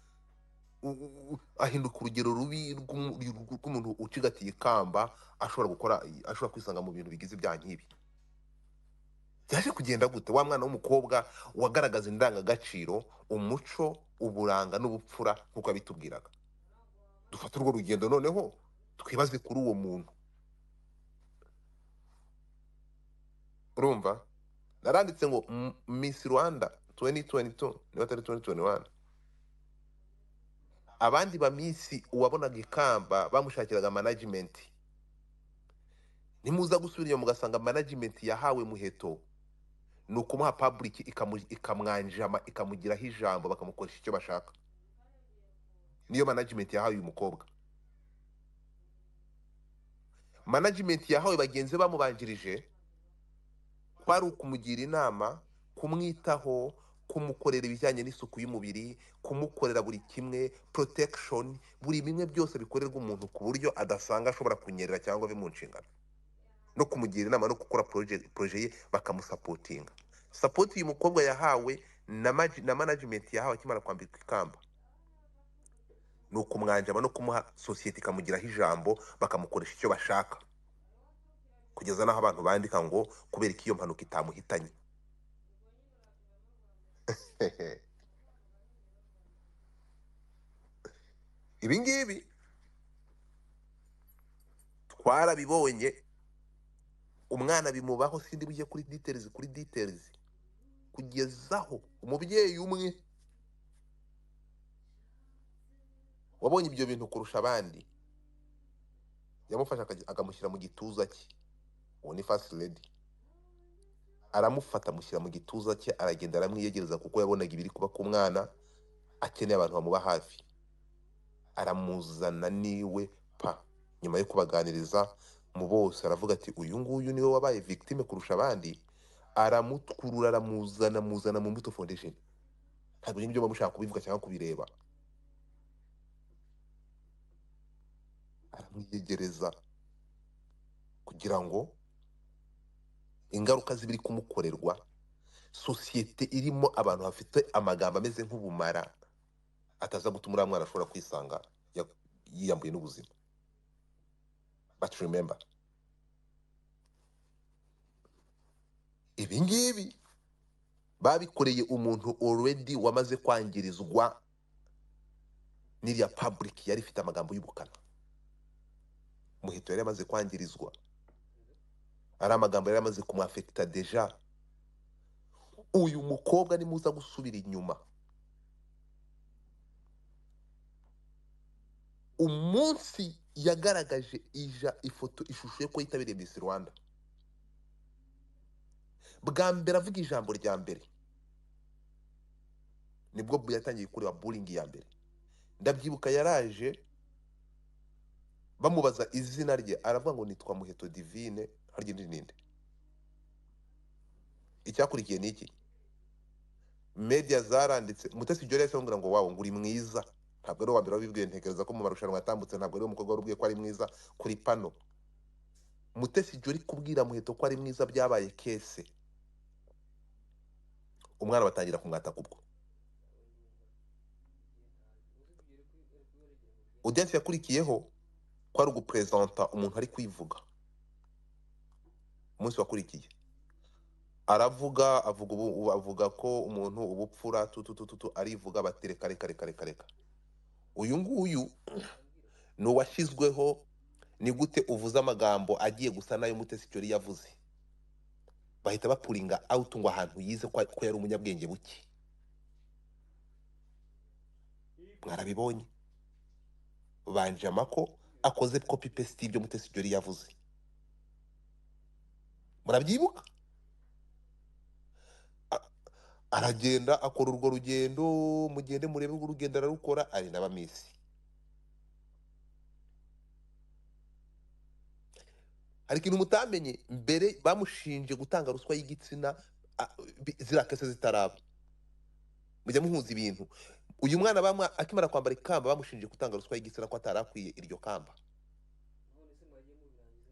ahinduka urugero rubi rw'umuntu ucigatiye ikamba ashobora kwisanga mu bintu bigize ibyaha nk'ibi? Byaje kugenda gute wa mwana w'umukobwa wagaragaza indangagaciro, umuco, uburanga n'ubupfura nk'uko yabitubwiraga? Dufate urwo rugendo noneho twibaze kuri uwo muntu. Urumva naranditse ngo Miss Rwanda 2022 niba atari 2021, abandi ba misi uwabonaga ikamba bamushakiraga management, nimuza gusubira inyuma mugasanga management yahawe Muheto ni ukumuha public ikamwanjama ikamugiraho ijambo bakamukoresha icyo bashaka. Niyo management yahawe uyu mukobwa. Management yahawe bagenzi bamubanjirije kwari ukumugira inama, kumwitaho, kumukorera ibijyanye n'isuku y'umubiri, kumukorera buri kimwe, protection, buri bimwe byose bikorerwa umuntu ku buryo adasanga ashobora kunyerera cyangwa ave mu nshingano, no kumugira inama no gukora projet ye bakamusapotinga. Support uyu mukobwa yahawe na management yahawe akimara kwambikwa ikamba ni ukumwanjama no kumuha sosiyete ikamugiraho ijambo bakamukoresha icyo bashaka, kugeza n'aho abantu bandika ngo kubera ko iyo mpanuka itamuhitanye. Ibi ngibi twarabibonye, umwana bimubaho, sindi bujye kuri details kugezaho umubyeyi umwe wabonye ibyo bintu kurusha abandi yamufasha akamushyira mu gituza cye. Uwo ni first lady, aramufata amushyira mu gituza cye, aragenda aramwiyegereza kuko yabonaga ibiri kuba ku mwana, akeneye abantu bamuba hafi, aramuzana niwe pa. Nyuma yo kubaganiriza mu bose aravuga ati uyu nguyu niwe wabaye victime kurusha abandi, aramutkurura aramuzana mu Mbuto Foundation. Ntabwo nibyo bamushaka kubivuga cyangwa kubireba, aramwiyegereza kugira ngo ingaruka zibiri kumukorerwa, sosiyete irimo abantu bafite amagambo ameze nk'ubumara, ataza gutuma uriya mwana ashobora kwisanga yiyambuye n'ubuzima. But remember, ibi ngibi babikoreye umuntu already wamaze kwangirizwa n'iriya public yari ifite amagambo y'ubukana. Muheto yari amaze kwangirizwa, ari amagambo yari amaze kumwafekita deja. Uyu mukobwa nimuza gusubira inyuma, umunsi yagaragaje ifoto ishusho yo ko yitabiriye Miss Rwanda, bwa mbere avuga ijambo rya mbere nibwo yatangiye kureba bullying ya mbere. Ndabyibuka yaraje bamubaza izina rye aravuga ngo nitwa Muheto Divine, harya indi ninde? Icyakurikiye ni iki? Media zaranditse, Mutesi Jolly yahise amubwira ngo wawo ngo uri mwiza. Ntabwo ari uwa mbere wabibwiye, ntekereza ko mu marushanwa yatambutse ntabwo ari umukobwa wari ubwiye ko ari mwiza kuri pano. Mutesi Jolly kubwira Muheto ko ari mwiza byabaye kese, umwana batangira kumwataka ubwo. Audience yakurikiyeho ko ari ugupresenta umuntu ari kwivuga. Umunsi wakurikiye avuga ko umuntu ubupfura arivuga batereka reka. Uyu nguyu ni uwashyizweho. Ni gute uvuze amagambo agiye gusa nayo Mutesi Jolly yavuze, bahita bapuringa out ngo ahantu yize ko yari umunyabwenge buke. Mwarabibonye banjama ko akoze copy paste ibyo Mutesi Jolly yavuze, murabyibuka? Aragenda akora urwo rugendo, mugende murebe urugendo ararukora, ari n'abamisi. hari ikintu mutamenye mbere bamushinje gutanga ruswa y'igitsina ziriya kese zitaraba mujya muhuza ibintu uyu mwana akimara kwambara ikamba bamushinje gutanga ruswa y'igitsina ko atarakwiye iryo kamba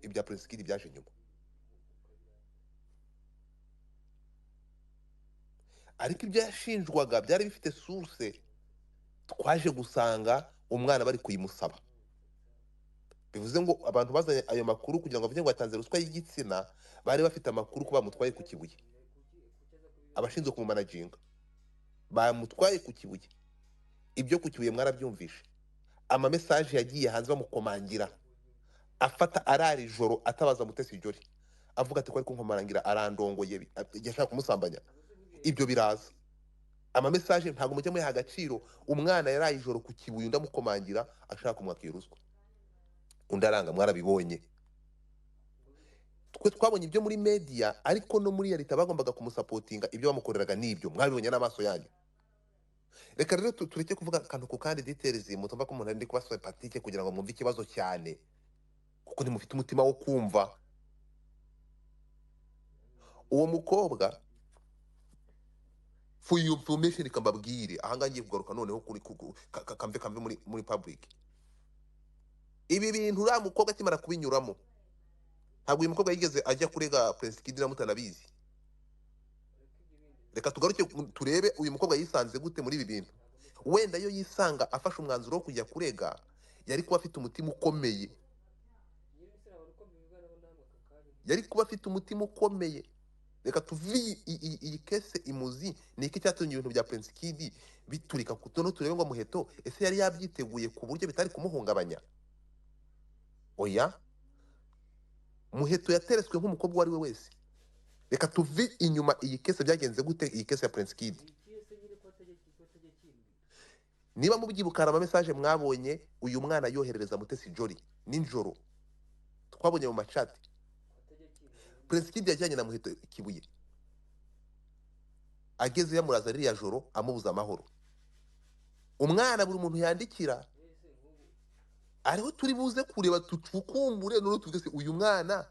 ibya Prince Kid byaje nyuma ariko ibyo yashinjwaga byari bifite source twaje gusanga umwana bari kuyimusaba bivuze ngo abantu bazanye ayo makuru kugira ngo bavuge ngo atanze ruswa y'igitsina bari bafite amakuru ko bamutwaye ku Kibuye abashinzwe kumumanaginga bamutwaye ku Kibuye ibyo ku Kibuye mwarabyumvishe ama message yagiye hanze bamukomangira afata arari joro atabaza Mutesi Jolly avuga ati ko ari kunkomarangira arandongoye yashaka kumusambanya ibyo biraza ama message ntago mujye muyaha agaciro umwana yaraye ijoro ku Kibuye ndamukomangira ashaka kumwakira ruswa undaranga mwarabibonye twe twabonye ibyo muri media ariko no muri leta bagombaga kumusapotinga ibyo bamukoreraga nibyo mwabibonye n'amaso yanyu reka rero tureke kuvuga akantu ku kandi details mutumva ko umuntu ari kuba sympathetic kugira ngo mwumve ikibazo cyane kuko ntimufite umutima wo kumva uwo mukobwa for your information kambabwire ahanga ngiye kugaruka noneho kuri kamve muri public ibi bintu uriya mukobwa akimara kubinyuramo ntabwo uyu mukobwa yigeze ajya kurega Prince Kid na mutanabizi reka tugaruke turebe uyu mukobwa yisanze gute muri ibi bintu wenda yo yisanga afashe umwanzuro wo kujya kurega yari kuba afite umutima ukomeye reka tuvi iyi kese imuzi ni iki cyatumye ibintu bya Prince Kid biturika kutono turebe ngo Muheto ese yari yabyiteguye ku buryo bitari kumuhungabanya oya Muheto yateretswe nk'umukobwa wari we wese reka tuvi inyuma iyi kese byagenze gute iyi kese ya Prince Kid niba mubyibukara ama message mwabonye uyu mwana yoherereza Mutesi Jolly ninjoro twabonye mu machati Prince Kid yajyanye na Muheto Kibuye ageze yamuraza ririya joro amubuza amahoro umwana buri muntu yandikira ariho turi buze kureba tucukumbure none tugese uyu mwana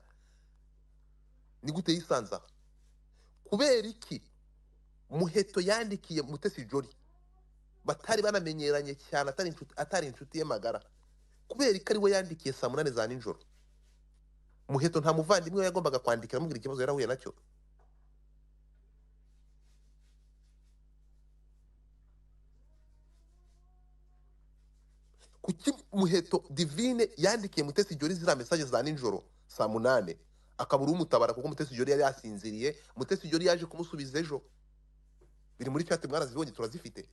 ni gute yisanza kubera iki Muheto yandikiye Mutesi Jolly batari banamenyeranye cyane atari inshuti ye magara kubera iki ari we yandikiye saa 8 za ninjoro Muheto nta muvandimwe we yagombaga kwandikira amubwira ikibazo yarahuye nacyo kuki Muheto Divine yandikiye Mutesi Jolly zira message za ninjoro saa 8 akabura umutabara kuko Mutesi Jolly yari yasinziriye Mutesi Jolly yaje kumusubiza ejo biri muri chat mwarazibonye turazifite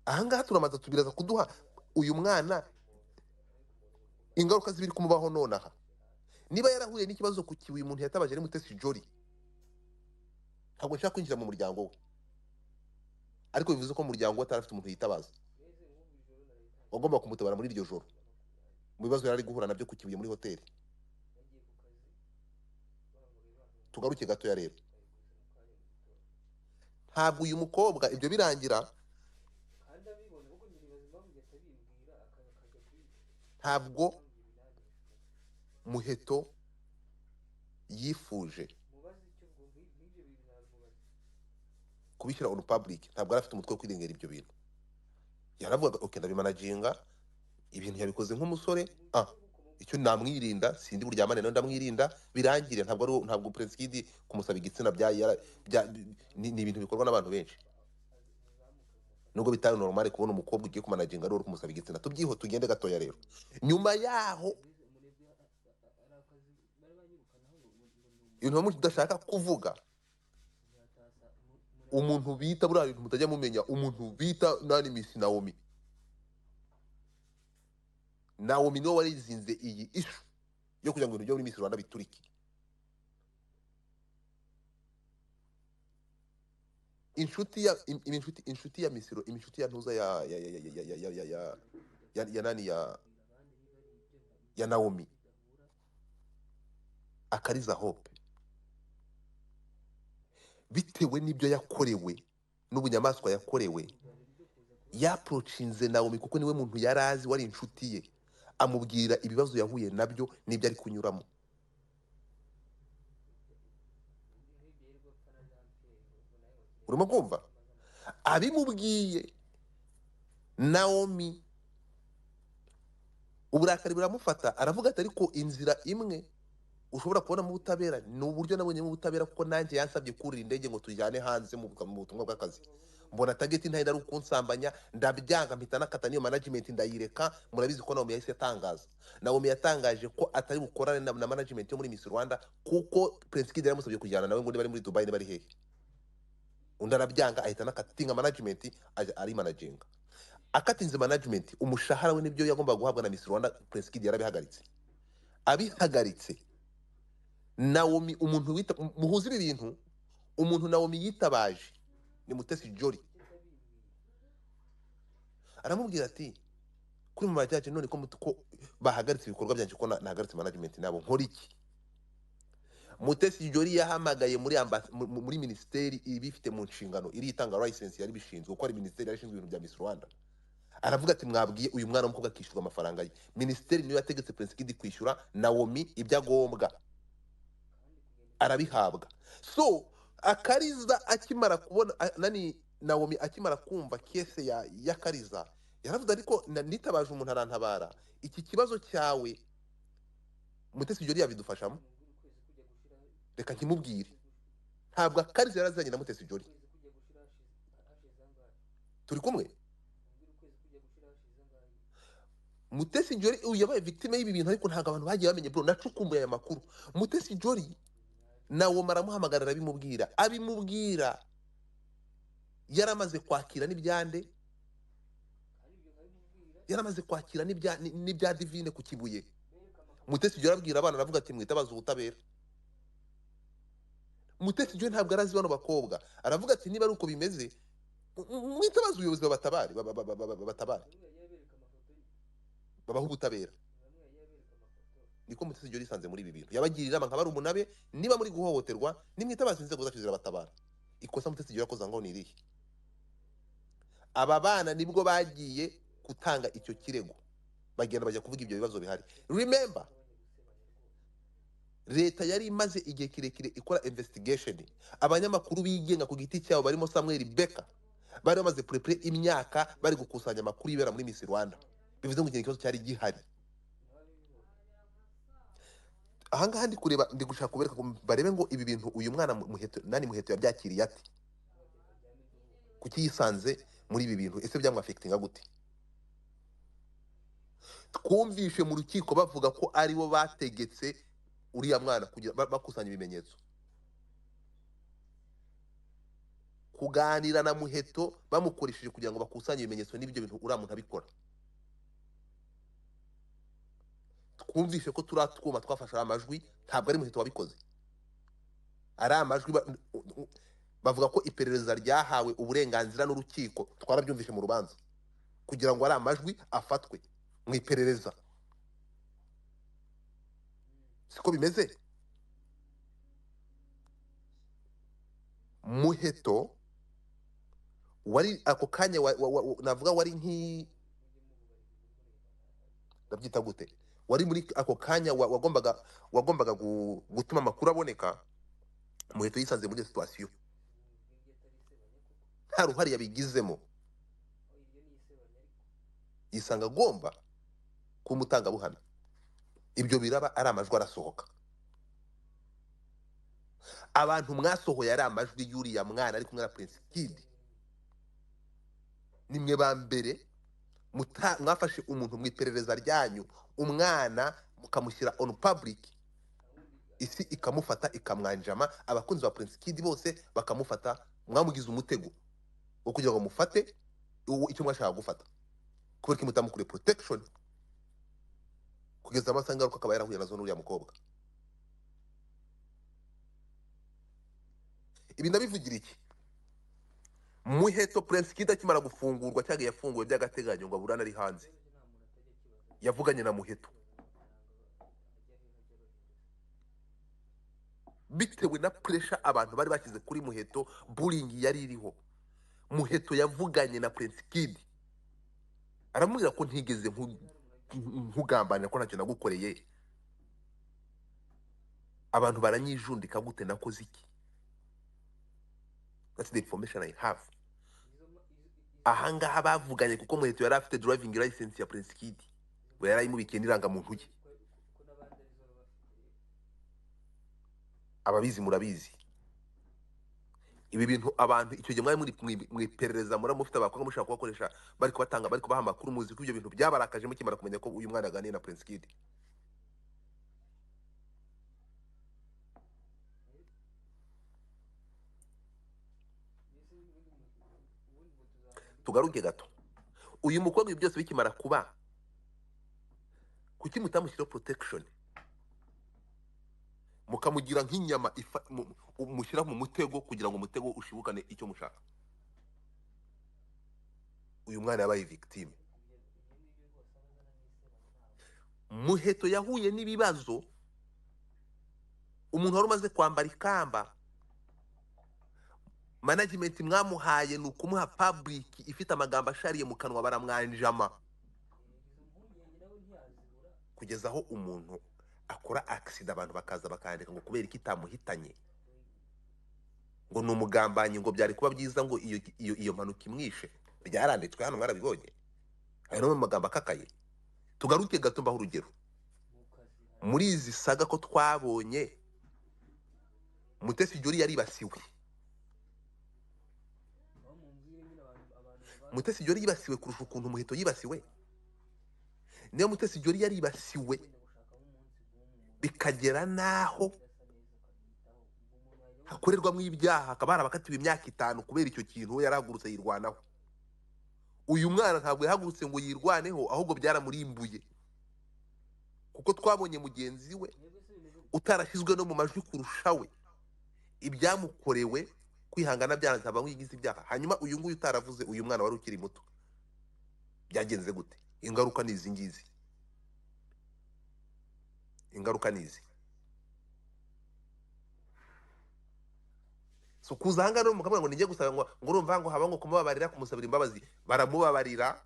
ahangaha turamaza tubiraza kuduha uyu mwana ingaruka zibiri kumubaho nonaha niba yarahuye n'ikibazo ku Kibuye umuntu yatabaje ari Mutesi Jolly ntabwo nshaka kwinjira mu muryango we ariko bivuze ko mu muryango we atarafite umuntu yitabaza wagomba kumutabara muri iryo joro mu bibazo yari guhura nabyo ku Kibuye muri hoteli tugaruke gato ya rero ntabwo uyu mukobwa ibyo birangira ntabwo Muheto yifuje kubishyira on public ntabwo arafite umutwe wo kwirengera ibyo bintu yaravuga okay ndabimanaginga ibintu yabikoze nk'umusore icyo namwirinda sindi buryamane no ndamwirinda birangire ntabwo Prince Kid kumusaba igitsina ni ibintu bikorwa n'abantu benshi nubwo bitari normal kubona umukobwa ugiye kumanaginga ari kumusaba igitsina tubyiho tugende gatoya rero nyuma yaho ibintu mudashaka kuvuga umuntu bita buriya bintu mutajya mumenya umuntu bita nani Miss Naomi niwe warizinze iyi issue yo kugira ngo ibintu byo muri Miss Rwanda biturike inshuti ya Misiro inshuti ya ntuza ya nani ya Naomi akariza Hope bitewe n'ibyo yakorewe n'ubunyamaswa yakorewe yaprocinze Naomi kuko niwe muntu yarazi wari inshuti ye amubwira ibibazo yahuye nabyo n'ibyo ari kunyuramo. Urimo kumva? Abimubwiye Naomi uburakari buramufata, aravuga ati ariko inzira imwe ushobora kubonamo ubutabera ni uburyo nabonyemo ubutabera, kuko nanjye yansabye kurira indege ngo tujyane hanze mu butumwa bw'akazi, mbona tageti ntahita ari ukunsambanya, ndabyanga mpita nakata niyo management ndayireka. Murabizi ko Naomi yahise atangaza, Naomi yatangaje ko atari bukorane na management yo muri Miss Rwanda, kuko Prince Kid yaramusabye kujyana nawe ngo bari muri Dubai bari hehe, undi arabyanga ahita nakatinga management ari managinga. Akatinze management, umushahara we nibyo yagomba guhabwa na Miss Rwanda, Prince Kid yarabihagaritse. Abihagaritse, Naomi umuntu wita muhuze ibi bintu, umuntu Naomi yitabaje ni Mutesi Jolly, aramubwira ati kuri mu majyaje none ko bahagaritse ibikorwa byanjye, ko nahagaritse management nabo nkora iki? Mutesi Jolly yahamagaye muri ministeri ibifite mu nshingano iri itanga license yari bishinzwe, uko ari ministeri yari ishinzwe ibintu bya Miss Rwanda. Aravuga ati mwabwiye uyu mwana w'umukobwa akishyurwa amafaranga ye. Ministeri niyo yategetse Prince Kid kwishyura Naomi ibyo agombwa, arabihabwa. So Akariza akimara kubona Naomi akimara kumva kese ya Kariza, yaravuze ariko nitabaje umuntu arantabara, iki kibazo cyawe Mutesi Jolly yabidufashamo, reka nkimubwire. Ntabwo Akariza yarazanye na Mutesi Jolly, turi kumwe. Mutesi Jolly yabaye victime y'ibi bintu, ariko ntabwo abantu bagiye bamenye bro. Nacukumbuye aya makuru. Mutesi Jolly Naomi aramuhamagara abimubwira yaramaze kwakira n'ibyande, yaramaze kwakira n'ibya divine ku Kibuye. Mutesi Jolly abwira abana, aravuga ati mwitabaza ubutabera. Mutesi Jolly ntabwo arazi bano bakobwa, aravuga ati niba ari uko bimeze mwitabaza ubuyobozi babatabare, babaho ubutabera. Niko Mutesi Jolly isanze muri ibi bintu, yabagirira inama nka bari umunabe, niba muri guhohoterwa nimwitabaza inzego zacu zirabatabara. Ikosa Mutesi Jolly akoze ngo ni irihe? Aba bana nibwo bagiye gutanga icyo kirego, bagenda bajya kuvuga ibyo bibazo bihari. Remember, leta yari imaze igihe kirekire ikora investigation, abanyamakuru bigenga ku giti cyabo barimo Samuel Beka bari bamaze prepare imyaka bari gukusanya amakuru ibera muri Miss Rwanda, bivuze ngo ikibazo cyari gihari. Ahangaha ndi gushaka kubereka barebe ngo ibi bintu uyu mwana Muheto yabyakiriye ati, kuki yisanze muri ibi bintu, ese byamwafectinga gute? Twumvishe mu rukiko bavuga ko aribo bategetse uriya mwana kugira bakusanya ibimenyetso, kuganira na Muheto bamukoresheje kugira ngo bakusanye ibimenyetso n'ibyo bintu uriya muntu abikora. Twumvishe ko turatwuma twafashe amajwi, ntabwo ari Muheto wabikoze, ari amajwi bavuga ko iperereza ryahawe uburenganzira n'urukiko, twarabyumvishe mu rubanza, kugira ngo ari amajwi afatwe mu iperereza. Siko bimeze. Muheto wari ako kanya navuga wari ndabyita gute, wari muri ako kanya wagombaga gutuma amakuru aboneka. Muheto yisanze muri situation, nta ruhare yabigizemo, yisanga agomba kumutangabuhamya. Ibyo biraba ari amajwi arasohoka. Abantu mwasohoye ari amajwi y'uriya mwana ari kumwe na Prince Kid, nimwe ba mbere mwafashe umuntu mu iperereza ryanyu, umwana mukamushyira on public, isi ikamufata ikamwanjama, abakunzi ba Prince Kid bose bakamufata. Mwamugize umutego wo kugira ngo mufate icyo mwashaka gufata, kubera ko mutamukure protection kugeza amasanga ko akaba yarahuye nazo n'uriya mukobwa. Ibi ndabivugira iki? Muheto Prince Kid akimara gufungurwa cyangwa yafunguwe by'agateganyo ngo aburane ari hanze, yavuganye na Muheto bitewe na pressure abantu bari bashyize kuri Muheto, bullying yari iriho. Muheto yavuganye na Prince Kid aramubwira ko ntigeze nkugambanira ko ntacyo nagukoreye, abantu baranyijundika gute, nakoze iki? That's the information I have. Ahangaha bavuganye kuko Muheto yari afite driving license ya Prince Kid, we yari ayimubikiye n'irangamuntu ye. Ababizi murabizi ibi bintu, abantu icyo gihe mwari muri mwiperereza, muramufite abakobwa mushaka kubakoresha bari kubatanga, bari kubaha amakuru, muzi ko ibyo bintu byabarakaje mukimara kumenya ko uyu mwana aganiye na Prince Kid. Tugaruke gato, uyu mukobwa ibi byose bikimara kuba, kuki mutamushyiraho protection, mukamugira nk'inyama mushyira mu mutego kugira ngo umutego ushibukane icyo mushaka? Uyu mwana yabaye victime. Muheto yahuye n'ibibazo, umuntu wari umaze kwambara ikamba, management mwamuhaye ni ukumuha public ifite amagambo ashariye mu kanwa, baramwanjama kugeza aho umuntu akora accident, abantu bakaza bakandika ngo kubera iki itamuhitanye, ngo ni umugambanyi, ngo byari kuba byiza ngo iyo mpanuka imwishe. Byaranditswe hano, mwarabibonye, ayo no mu magambo akakaye. Tugaruke gato mbaho urugero, muri izi saga ko twabonye Mutesi Jolly yaribasiwe, Mutesi Jolly yibasiwe kurusha ukuntu Muheto yibasiwe. Niyo Mutesi Jolly yaribasiwe bikagera naho hakorerwamo ibyaha, hakaba harabakatiwe imyaka 5 kubera icyo kintu, we yarahagurutse yirwanaho. Uyu mwana ntabwo yahagurutse ngo yirwaneho, ahubwo byaramurimbuye, kuko twabonye mugenzi we utarashyizwe no mu majwi kurusha we, ibyamukorewe kwihangana byanze aba nk'igize ibyaha. Hanyuma uyu nguyu utaravuze, uyu mwana wari ukiri muto, byagenze gute? Ingaruka ni izi ngizi, ingaruka ni izi. So kuzanga no mukamwe ngo ninjye gusaba ngo urumva ngo haba ngo kumubabarira, kumusabira imbabazi, baramubabarira,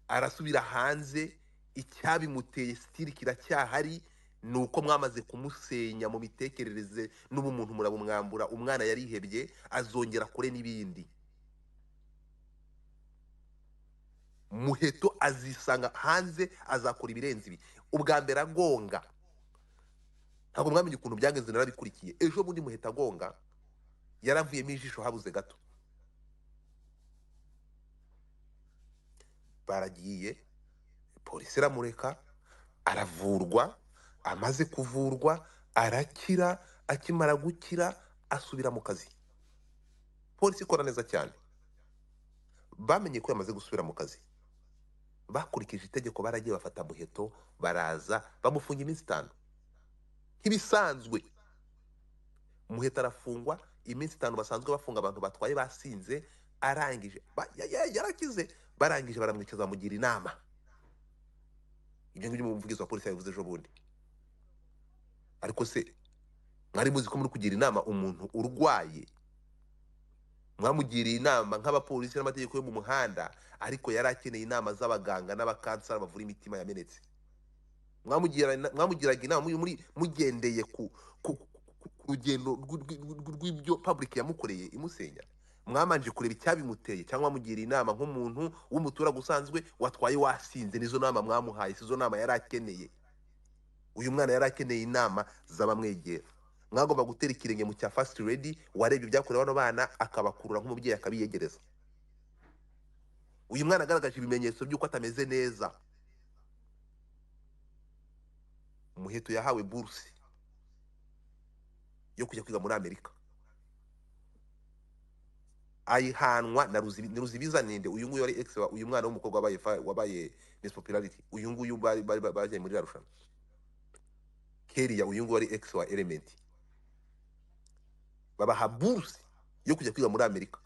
arasubira hanze, icyabimuteye stili kiracyahari, nuko mwamaze kumusenya mu mitekerereze n'ubumuntu, murabumwambura. Umwana yarihebye, azongera kure n'ibindi. Muheto azisanga hanze, azakora ibirenze ibi. Ubwa mbere agonga, ntabwo mwamenye ukuntu byagenze, narabikurikiye. Ejo bundi Muheto agonga, yaravuyemo ijisho habuze gato. Baragiye, polisi iramureka, aravurwa, amaze kuvurwa arakira. Akimara gukira asubira mu kazi. Polisi ikora neza cyane, bamenye ko yamaze gusubira mu kazi, bakurikije itegeko, baragiye bafata Muheto, baraza bamufunga iminsi 5 nk'ibisanzwe. Muheto arafungwa iminsi 5 basanzwe bafunga abantu batwaye basinze. Arangije yarakize, barangije baramwicaza, bamugira inama. Ibyo ngibyo umuvugizi wa polisi yabivuze ejo bundi. Ariko se mwari muzi ko muri kugira inama umuntu urwaye? Mwamugiriye inama nk'abapolisi n'amategeko yo mu muhanda, ariko yari akeneye inama z'abaganga n'abakansara bavura imitima yamenetse. Mwamugiraga inama mugendeye ku rugendo rw'ibyo public yamukoreye imusenya. Mwamanje kureba icyabimuteye, cyangwa mugira inama nk'umuntu w'umuturage usanzwe watwaye wasinze. Nizo nama mwamuhaye, sizo nama yari akeneye. Uyu mwana yari akeneye inama z'abamwegera. Mwagomba gutera ikirenge mu cya first lady, warebye ibyakorewe bano bana, akabakurura nk'umubyeyi akabiyegereza. Uyu mwana agaragaje ibimenyetso by'uko atameze neza. Muheto yahawe buruse yo kujya kwiga muri Amerika, ayihanwa na Ruzibiza ninde. Uyu nguyu wari ex wa uyu mwana w'umukobwa wabaye Miss Popularity. Uyu nguyu baje muri Arusha. Keria, uyu nguyu wari ex wa Element. Babaha buruse yo kujya kwiga muri Amerika.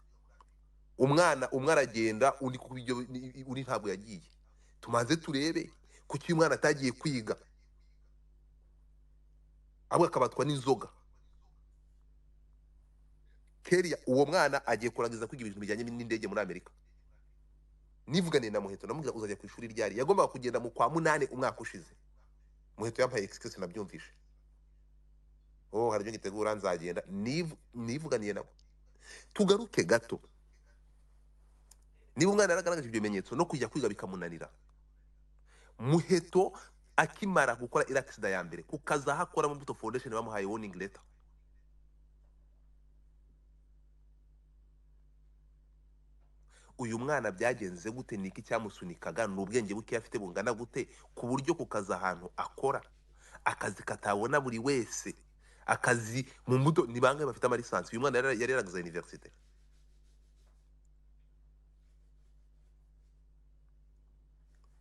Umwana aragenda, undi kuko ibyo uri ntabwo yagiye. Tumaze turebe kuki uyu mwana atagiye kwiga, ahubwo akabatwa n'inzoga. Keria, uwo mwana agiye kurangiza kwiga ibintu bijyanye n'indege muri Amerika. nivuganiye na Muheto namubwira uzajya ku ishuri ryari yagombaga kugenda mu kwa munane umwaka ushize. Muheto yampaye excuse nabyumvishe. Oh hari ibyo ngitegura nzagenda nivuganiye nabo. Tugaruke gato. Niba umwana yaragaragaje ibimenyetso no kujya kwiga bikamunanira. Muheto akimara gukora accident ya mbere kukaza hakora mu Mbuto Foundation bamuhaye warning letter. Uyu mwana byagenze gute niki cyamusunikaga n'ubwenge buke afite bungana gute ku buryo kukaza ahantu akora akazi katabona buri wese akazi mu Mbuto ni bangahe bafite ama lisansi. Uyu mwana yari yaragize university.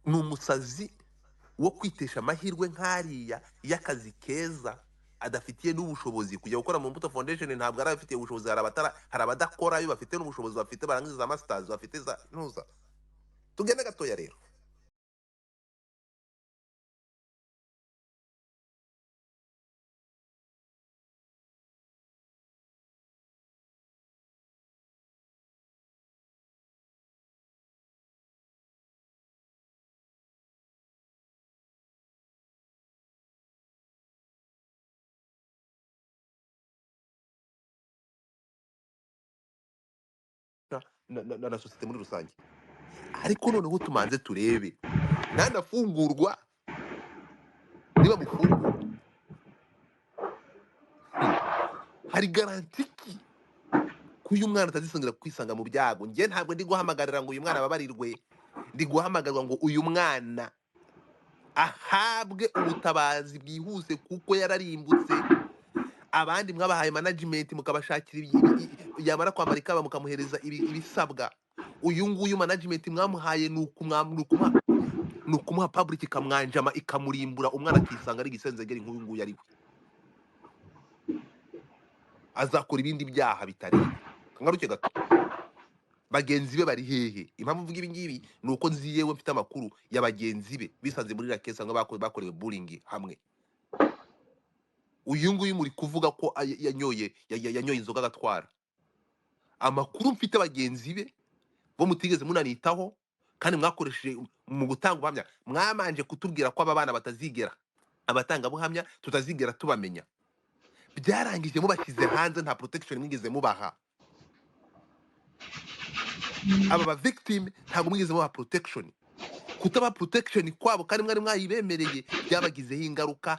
N'umusazi wo kwitesha amahirwe nk'ariya y'akazi keza adafitiye n'ubushobozi kujya gukora mu Mbuto Foundation. Ntabwo ari abafitiye ubushobozi, hari abadakora yo bafite n'ubushobozi bafite barangiza za masters bafite za ntuza. Tugende gatoya rero. Na societe muri rusange. Ariko noneho tumanze turebe nanafungurwa niba mufungura hari garantiki kuyu mwana atazisongera kwisanga mu byago. Nge ntabwo ndi guhamagarira ngo uyu mwana babarirwe, ndi guhamagarwa ngo uyu mwana ahabwe ubutabazi bwihuse kuko yararimbutse. Abandi mwabahaye management mukabashakira yamara kwambara ikaba mukamuhereza ibisabwa. Uyu nguyu management mwamuhaye nukumuha public ikamwanjama ikamurimbura umwana akisanga ari gisenzegeri nk'uyu nguyu ari we. Azakora ibindi byaha bitareba. Kangaruke gato. Bagenzi be bari hehe? Impamvu mvuga ibi ngibi nuko nzi yewe mfite amakuru ya bagenzi be bisanze muri la kesa ngo bakorewe bullying hamwe. Uyu nguyu muri kuvuga ko yanyoye inzoga agatwara. Amakuru mfite bagenzi be bo mutigeze munanitaho kandi mwakoresheje mu gutanga ubuhamya mwamanje kutubwira ko aba bana batazigera abatanga buhamya tutazigera tubamenya. Byarangije mubashyize hanze nta protection mwigeze mubaha. Aba ba victim ntabwo mwigeze mubaha protection. Kutaba protection kwabo kandi mwari mwayibemereye byabagizeho ingaruka.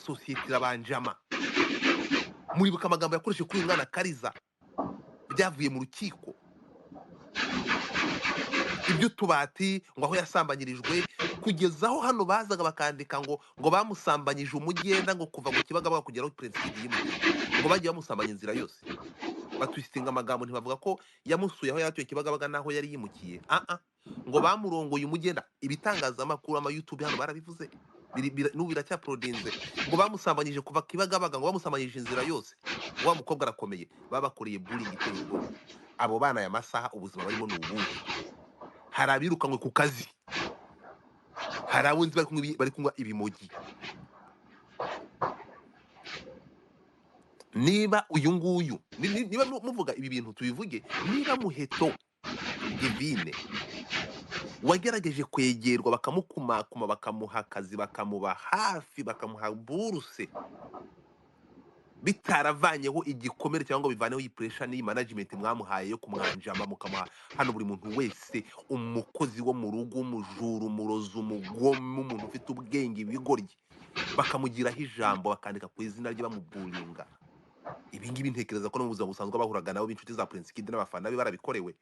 Societe irabanjama. Muribuka amagambo yakoresheje kuri uyu mwana Kariza byavuye mu rukiko. Ibyo tubati ngo aho yasambanyirijwe kugezaho hano bazaga bakandika ngo bamusambanyije umugenda ngo kuva mu Kibagabaga kugera aho Prince Kid yimukiye ngo bagiye bamusambanya inzira yose. Batwistinga amagambo ntibavuga ko yamusuye aho yatuye Kibagabaga naho yari yimukiye. Ngo bamurongoye umugenda. Ibitangazamakuru ama YouTube hano barabivuze n'ubu biracyaprodinze ngo bamusambanyije kuva Kibagabaga ngo bamusambanyije inzira yose. Wa mukobwa arakomeye babakoreye bullying iteye ubwoba. Abo bana ya masaha ubuzima barimo n'ubuhe. Hari abirukanwe ku kazi, hari abunzi bari kunywa ibimogi. Niba uyu nguyu niba muvuga ibi bintu tubivuge, niba Muheto Divine wagerageje kwegerwa bakamukumakuma bakamuha akazi bakamuba hafi bakamuha buruse bitaravanyeho igikomere cyangwa bivaneho ipressure ni management mwamuhaye yo kumwanjama mukamuha hano buri muntu wese umukozi wo mu rugo umujuru umurozi umugome umuntu ufite ubwenge ibigoryi bakamugiraho ijambo bakandika ku izina rye bamubulinga. Ibi ngibi ntekereza ko no mu buzima busanzwe bahuraga nabo b'inshuti za Prince Kid n'abafana be barabikorewe.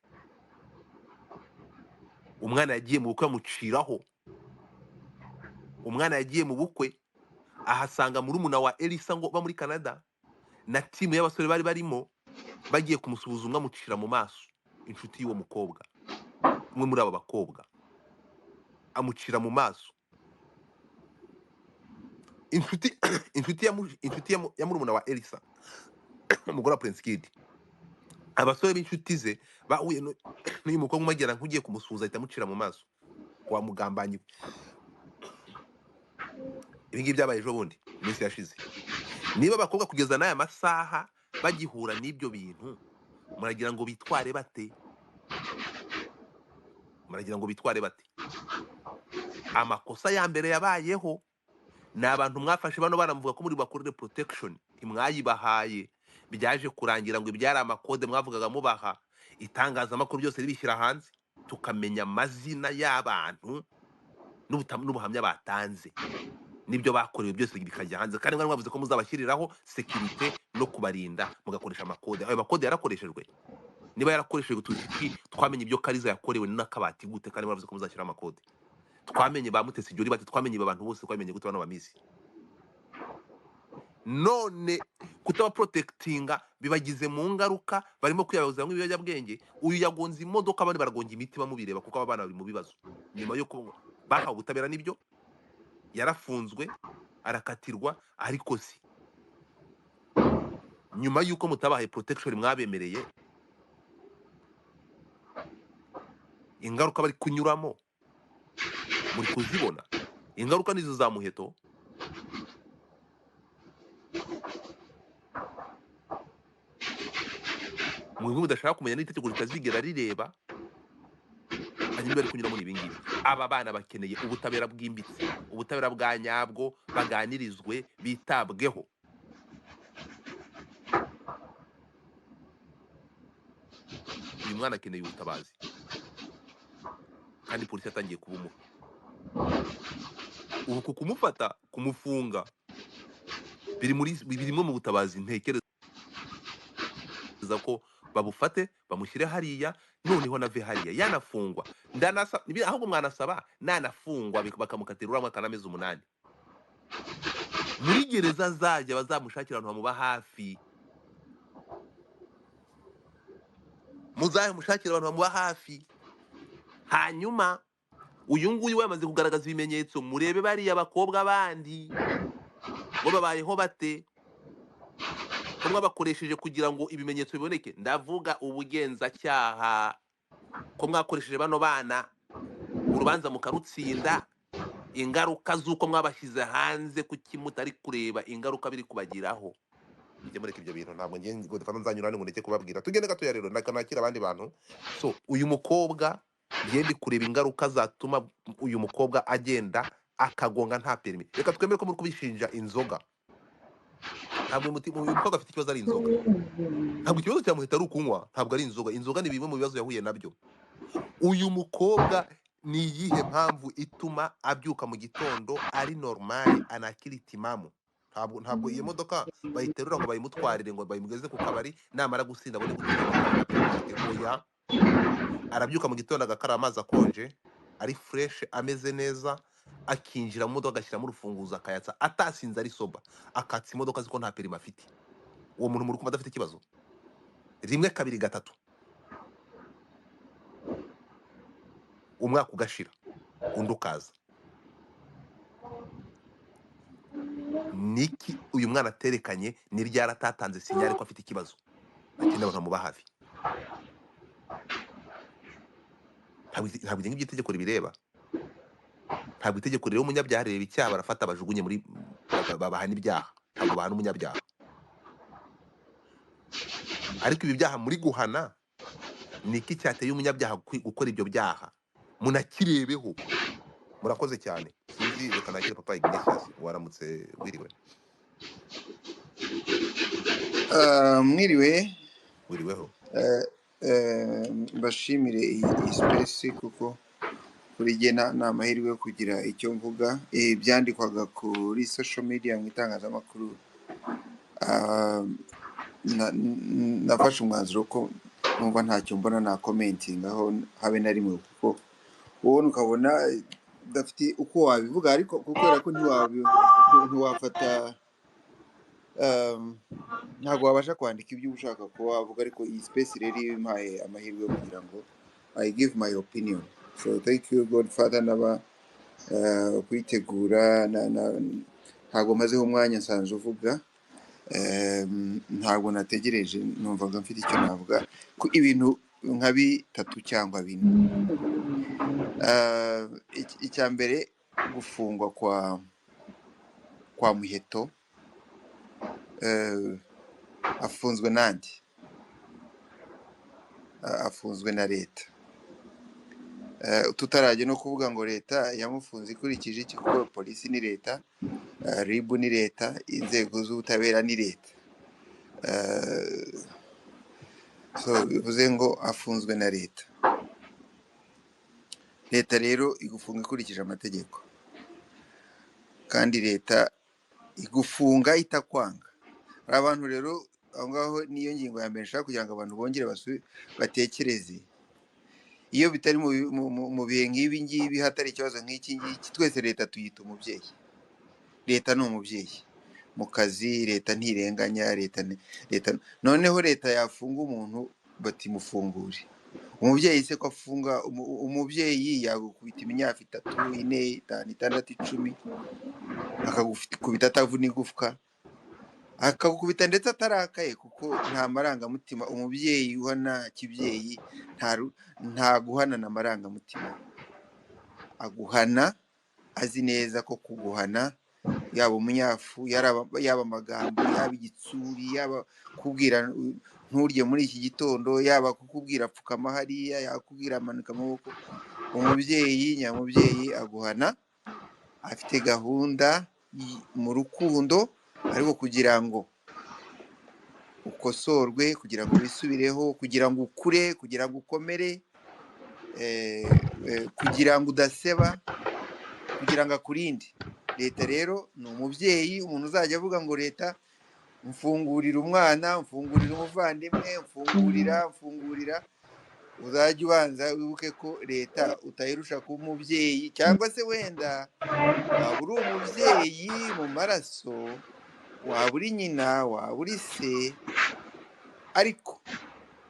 Umwana yagiye mu bukwe bamuciraho. Umwana yagiye mu bukwe ahasanga murumuna wa Elisa ngo ba muri Canada na timu y'abasore bari barimo bagiye kumusuzumwa amucira mu maso. Inshuti y'uwo mukobwa umwe muri abo bakobwa amucira mu maso. Inshuti ya murumuna wa Elisa umugore wa Prince Kid. Abasore b'inshuti ze bahuye n'uyu mukobwa umagera nk'ugiye kumusuhuza ahita amucira mu maso kwa mugambanyi. Ibi ngibi byabaye ejo bundi iminsi yashize. Niba abakobwa kugeza n'aya masaha bagihura n'ibyo bintu muragira ngo bitware bate? muragira ngo bitware bate? Amakosa ya mbere yabayeho ni abantu mwafashe bano baramuvuga ko muri bakorere protection ntimwayibahaye, byaje kurangira ngo ibyari amakode mwavugaga mubaha itangazamakuru byose ribishyira hanze, tukamenya amazina y'abantu n'ubuhamya batanze n'ibyo bakorewe byose bikajya hanze, kandi mwari mwavuze ko muzabashyiriraho sekirite no kubarinda mugakoresha amakode. Ayo makode yarakoreshejwe? Niba yarakoreshejwe tuzi twamenye ibyo Kariza yakorewe n'akabati gute, kandi mwavuze ko muzashyira amakode? Twamenye ba Mutesi Jolly bati, twamenye abantu bose, twamenye gute bano bamisi? None kutaba protectinga bibagize mu ngaruka, barimo kwiyahuza nk'ibiyobyabwenge. Uyu yagonze imodoka, abandi baragonga imiti bamubireba kuko aba bana bari mu bibazo. Nyuma yo bahawe ubutabera n'ibyo yarafunzwe arakatirwa, ariko si nyuma yuko mutabahaye protection mwabemereye, ingaruka bari kunyuramo muri kuzibona. Ingaruka nizo za Muheto. Mwe mudashaka kumenya n'itegeko ritazigera rireba, hanyuma bari kunyura muri ibi ngibi. Aba bana bakeneye ubutabera bwimbitse, ubutabera bwa nyabwo, baganirizwe, bitabweho. Uyu mwana akeneye ubutabazi, kandi polisi yatangiye kubumuha. Ubu kumufata, kumufunga birimo mu butabazi. Ntekereza ko babufate bamushyire hariya, noneho nave hariya yanafungwa. Ahubwo mwanasaba nanafungwa bakamukatira uramwe akanamezi 8 muri gereza zajya bazamushakira abantu bamuba hafi. Muzaye mushakira abantu bamuba hafi, hanyuma uyu nguyu wamaze kugaragaza ibimenyetso, murebe bariya bakobwa bandi bo babayeho bate, ko mwabakoresheje kugira ngo ibimenyetso biboneke. Ndavuga ubugenzacyaha, ko mwakoresheje bano bana urubanza mukarutsinda, ingaruka z'uko mwabashyize hanze, kuki mutari kureba ingaruka biri kubagiraho? Mujye mureka ibyo bintu, ntabwo ngiye ngo dufana nzanyura ngo ndeke kubabwira. Tugende gatoya rero nakanakira abandi bantu. So uyu mukobwa ndi kureba ingaruka zatuma uyu mukobwa agenda akagonga nta perimi. Reka twemere ko muri kubishinja inzoga. Ntabwo uyu mukobwa afite ikibazo ari inzoga. Ntabwo ikibazo cya Muheto ari ukunywa, ntabwo ari inzoga. Inzoga ni bimwe mu bibazo yahuye nabyo. Uyu mukobwa ni iyihe mpamvu ituma abyuka mu gitondo ari normal, anakiri timamu? Ntabwo iyo modoka bayiterura ngo bayimutwarire ngo bayimugeze ku kabari, namara gusinda abone gutuza. Arabyuka mu gitondo agakara amazi akonje, ari fresh, ameze neza, akinjira mu modoka agashyiramo urufunguzo akayatsa, atasinze ari soba, akatsa imodoka ziko nta perima afite. Uwo muntu muri kumva adafite ikibazo? 1 2 3 umwaka ugashira, undi ukaza. Niki uyu mwana aterekanye ni ryara atatanze sinyari ko afite ikibazo, akeneye abantu bamuba hafi? Ntabwo ibyo itegeko ribireba. Ntabwo itegeko rero umunyabyaha reba icyaha barafata bajugunye muri babahana ibyaha, ntabwo bahana umunyabyaha. Ariko ibi byaha muri guhana, niki cyateye umunyabyaha gukora ibyo byaha? Munakirebeho. Murakoze cyane. Sinzi, reka nakire Papa Ignatius, waramutse wiriwe? Mwiriwe. Wiriweho. Bashimire iyi space kuko kuri jye ni amahirwe yo kugira icyo mvuga. Byandikwaga kuri social media mu itangazamakuru, nafashe umwanzuro ko numva ntacyo mbona na commentingaho habe na rimwe, kuko ubona ukabona dafite uko wabivuga, ariko kubera ko ntiwafata ntabwo wabasha kwandika ibyo ushaka kuba wavuga. Ariko iyi space rero impaye amahirwe yo kugira ngo I give my opinion. So thank you Godfather naba kwitegura. Ntabwo mazeho umwanya nsanzwe uvuga, ntabwo nategereje, numvaga mfite icyo navuga ku ibintu nka 3 cyangwa 4. Icya mbere, gufungwa kwa Muheto. Afunzwe nande? Afunzwe na leta. tutarajya no kuvuga ngo leta yamufunze ikurikije iki, kuko polisi ni leta, ribu ni leta, inzego z'ubutabera ni leta. So bivuze ngo afunzwe na leta. Leta rero igufunga ikurikije amategeko, kandi leta igufunga itakwanga. Hari abantu rero aho ngaho niyo ngingo ya mbere nshaka kugira ngo abantu bongere batekereze. Iyo bitari mu bihe nk'ibi ngibi, hatari ikibazo nk'iki ngiki, twese leta tuyita umubyeyi. Leta ni umubyeyi mu kazi, leta ntirenganya, leta noneho leta yafunga umuntu batimufungure. Umubyeyi se ko afunga umubyeyi yagukubita imyaka 3, 4, 5, 6, 10, akagukubita atavuna igufwa, akagukubita ndetse atarakaye, kuko nta marangamutima. Umubyeyi uhana kibyeyi nta guhanana amarangamutima, aguhana azi neza ko kuguhana, yaba umunyafu, yaba amagambo, yaba igitsuri, yaba kubwira nturye muri iki gitondo, yaba kukubwira pfukama hariya, yakubwira amanuka amaboko. Umubyeyi nyamubyeyi aguhana afite gahunda mu rukundo, ariko kugira ngo ukosorwe, kugira ngo wisubireho, kugira ngo ukure, kugira ngo ukomere, kugira ngo udaseba, kugira ngo akurinde. Leta rero ni umubyeyi. Umuntu uzajya avuga ngo leta mfungurira umwana, mfungurira umuvandimwe, mfungurira, uzajya ubanza wibuke ko leta utayirusha kuba umubyeyi, cyangwa se wenda waba uri umubyeyi mu maraso, waba uri nyina, waba uri se, ariko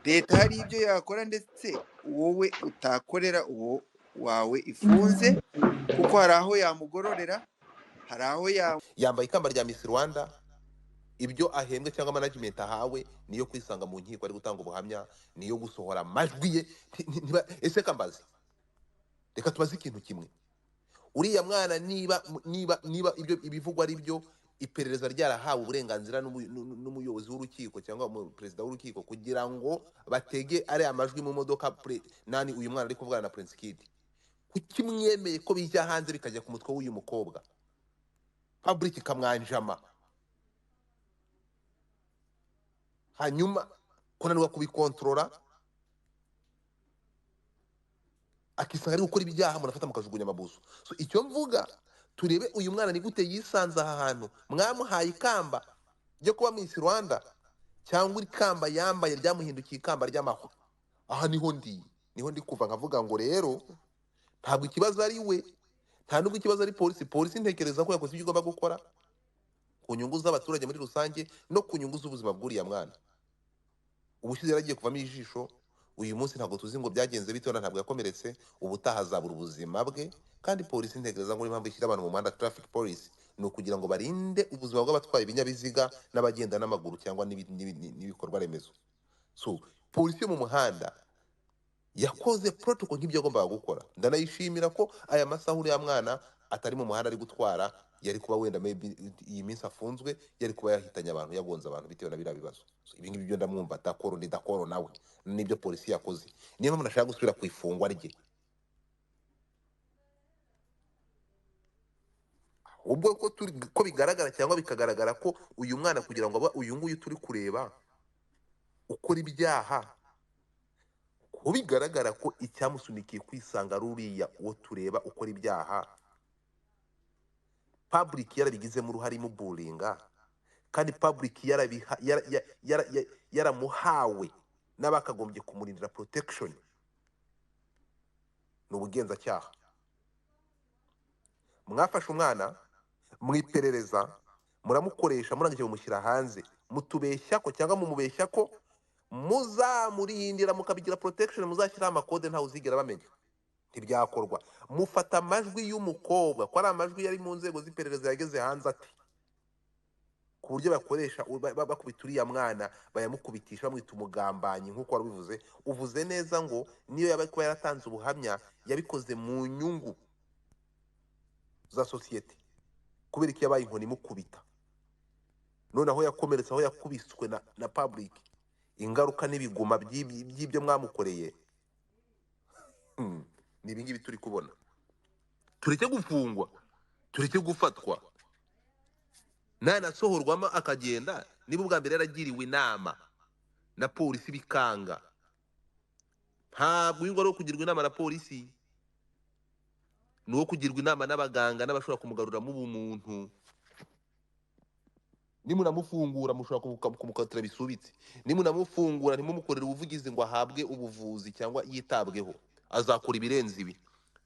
leta hari ibyo yakora ndetse wowe utakorera uwo wawe ifunze, kuko hari aho yamugororera, hari aho yambaye ikamba rya Miss Rwanda, ibyo ahembwe cyangwa management ahawe niyo kwisanga mu nkiko ari gutanga ubuhamya, niyo gusohora amajwi ye. Ese kambazi, reka tubaze ikintu kimwe. Uriya mwana niba ibyo ibivugwa ari byo, iperereza ryarahawe uburenganzira n'umuyobozi w'urukiko cyangwa perezida w'urukiko kugira ngo batege ari amajwi mu modoka nani uyu mwana ari kuvugana na Prince Kid, kuki mwemeye ko bijya hanze bikajya ku mutwe w'uyu mukobwa, public kamwanjama, hanyuma kunanirwa kubikontorora, akisanga ari gukora ibyaha, munafata mukajugunya amabuso. So icyo mvuga, turebe uyu mwana ni gute yisanze aha hantu. Mwamuhaye ikamba ryo kuba Miss Rwanda, cyangwa ikamba yambaye ryamuhindukiye ikamba ry'amahwa? Aha niho ndi kuva nkavuga ngo rero ntabwo ikibazo ari we, nta nubwo ikibazo ari polisi. Polisi ntekereza ko yakoze ibyo igomba gukora ku nyungu z'abaturage muri rusange no ku nyungu z'ubuzima bw'uriya mwana. Ubushize yaragiye kuvamo ijisho, uyu munsi ntabwo tuzi ngo byagenze bite, ntabwo yakomeretse, ubutaha azabura ubuzima bwe. Kandi polisi ntekereza ngo impamvu ishyira abantu mu muhanda, traffic police, ni ukugira ngo barinde ubuzima bw'abatwaye ibinyabiziga n'abagenda n'amaguru cyangwa n'ibikorwa remezo. So polisi yo mu muhanda yakoze protocol nk'ibyo yagombaga gukora. Ndanayishimira ko aya masaha uriya mwana atari mu muhanda ari gutwara, yari kuba wenda maybe iyi minsi afunzwe yari kuba yahitanye abantu, yagonze abantu bitewe na biriya bibazo. So ibi ngibi byo ndamwumva dakoro nawe n'ibyo polisi yakoze. Niyo mpamvu nashaka gusubira ku ifungwa rye, ubwo ko bigaragara cyangwa bikagaragara ko uyu mwana kugira ngo aba uyu nguyu turi kureba ukora ibyaha, ko bigaragara ko icyamusunikiye kwisanga ari uriya uwo tureba ukora ibyaha, public yarabigizemo uruhare imuburinga, kandi public yaramuhawe n'abakagombye kumurindira protection n'ubugenzacyaha. Mwafashe umwana mwiperereza, muramukoresha, murangije mumushyira hanze, mutubeshya ko cyangwa mumubeshya ko muzamurindira mukabigira protection, muzashyiraho amakode ntawe uzigera bamenya. Ntibyakorwa. Mufata amajwi y'umukobwa ko ari amajwi yari mu nzego z'iperereza yageze hanze ati, ku buryo bakoresha bakubita uriya mwana, bayamukubitisha bamwita umugambanyi nk'uko wari ubivuze. Uvuze neza ngo niyo yaba kuba yaratanze ubuhamya yabikoze mu nyungu za sosiyete, kubera ko yabaye inkoni imukubita. None aho yakomeretse, aho yakubiswe na public, ingaruka n'ibiguma by'ibyo mwamukoreye. ni ibingibi turi kubona. Tureke gufungwa, tureke gufatwa, nanasohorwamo akagenda niba ubwa mbere yaragiriwe inama na polisi bikanga. Ntabwo uyu ngo ari kugirwa inama na polisi, ni uwo kugirwa inama n'abaganga n'abashobora kumugaruramo ubumuntu. Nimunamufungura mushobora kumukatira bisubitse, nimunamufungura ntimumukorere ubuvugizi ngo ahabwe ubuvuzi cyangwa yitabweho, azakora ibirenze ibi.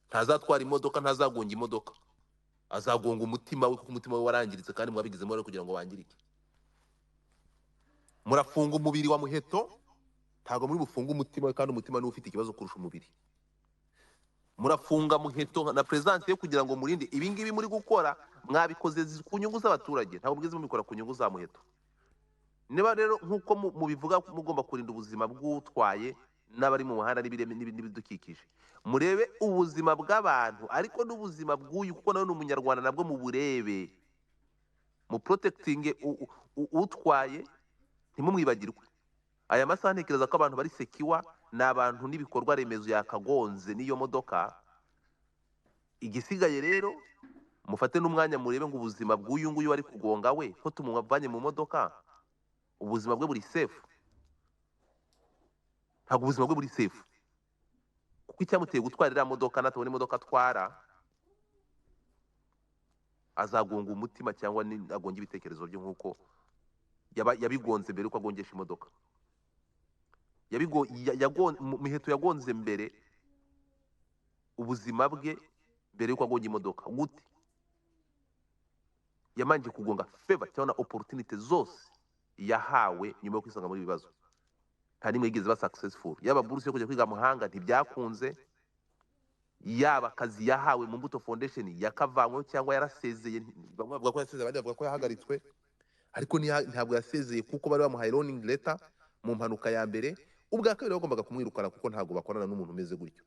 Ntazatwara imodoka, ntazagonga imodoka, azagonga umutima we kuko umutima we warangiritse kandi mwabigizemo rero kugira ngo wangirike. Murafunga umubiri wa Muheto, ntabwo muri bufunga umutima we, kandi umutima niwe ufite ikibazo kurusha umubiri. Murafunga Muheto na presence yo kugira ngo murinde ibi ngibi muri gukora, mwabikoze ku nyungu z'abaturage, ntabwo mugeze mubikora ku nyungu za Muheto. Niba rero nkuko mubivuga mugomba kurinda ubuzima bw'utwaye n'abari mu muhanda n'ibidukikije, murebe ubuzima bw'abantu ariko n'ubuzima bw'uyu, kuko nawe ni umunyarwanda, nabwo mu burebe, mu protecting utwaye, ntimumwibagirwe. Aya masaha ntekereza ko abantu bari sekiwa n'abantu n'ibikorwa remezo yakagonze n'iyo modoka. Igisigaye rero mufate n'umwanya murebe ngo ubuzima bw'uyu nguyu wari kugonga we ko tumuvanye mu modoka, ubuzima bwe buri safe. Ntabwo ubuzima bwe buri safe, kuko icyamuteye gutwara iriya modoka natabona imodoka atwara, azagonga umutima cyangwa agonga ibitekerezo byo nk'uko yabigonze mbere uko agongesha imodoka. Muheto yagonze mbere ubuzima bwe mbere yuko agonga imodoka. Gute? Yamanje kugonga favor cyangwa opportunity zose yahawe nyuma yo kwisanga muri bibazo, nta nimwe yigeze ba successful. Yaba buruse yo kujya kwiga muhanga ntibyakunze, yaba akazi yahawe mu Mbuto Foundation yakavanywe cyangwa yarasezeye. Bamwe bavuga ko yasezeye, abandi bavuga ko yahagaritswe, ariko ntabwo yasezeye kuko bari bamuhaye warning letter mu mpanuka ya mbere. Ubwa kabiri bagombaga kumwirukana kuko ntabwo bakorana n'umuntu umeze gutyo,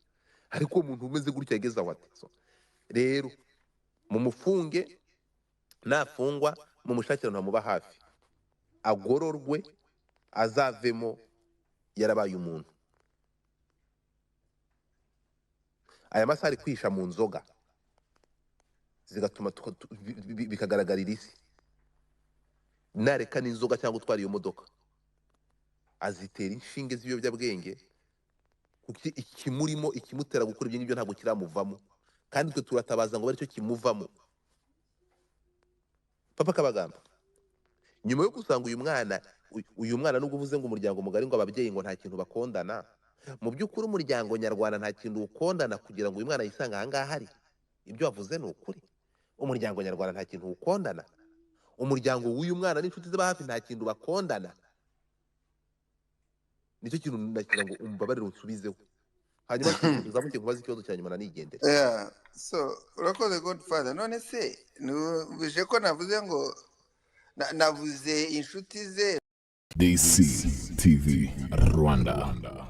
ariko umuntu umeze gutyo yageze aho ate? Rero mumufunge, nafungwa mumushakira ahantu hamuba hafi, agororwe, azavemo yarabaye umuntu. Aya masaha ari kwisha mu nzoga zigatuma bikagaragarira isi. Nareka n'inzoga cyangwa utwara iyo modoka, azitera inshinge z'ibiyobyabwenge, kuko ikimurimo, ikimutera gukora ibyo ngibyo ntabwo kiramuvamo, kandi twe turatabaza ngo bari cyo kimuvamo. Papa Kabagamba, nyuma yo gusanga uyu mwana nubwo uvuze ngo umuryango mugari ngo ababyeyi ngo nta kintu bakondana, mu by'ukuri umuryango nyarwanda nta kintu ukondana kugira ngo uyu mwana yisange aha ngaha ari. Ibyo wavuze ni ukuri. Umuryango nyarwanda nta kintu ukondana, umuryango w'uyu mwana n'inshuti ze ba hafi nta kintu bakondana. Nicyo kintu nagira ngo umbabarire unsubizeho, hanyuma tuzamuke kubaza ikibazo cya nyuma nigendera. So urakoze Godfather. None se nubije ko navuze ngo navuze inshuti ze. DC TV Rwanda.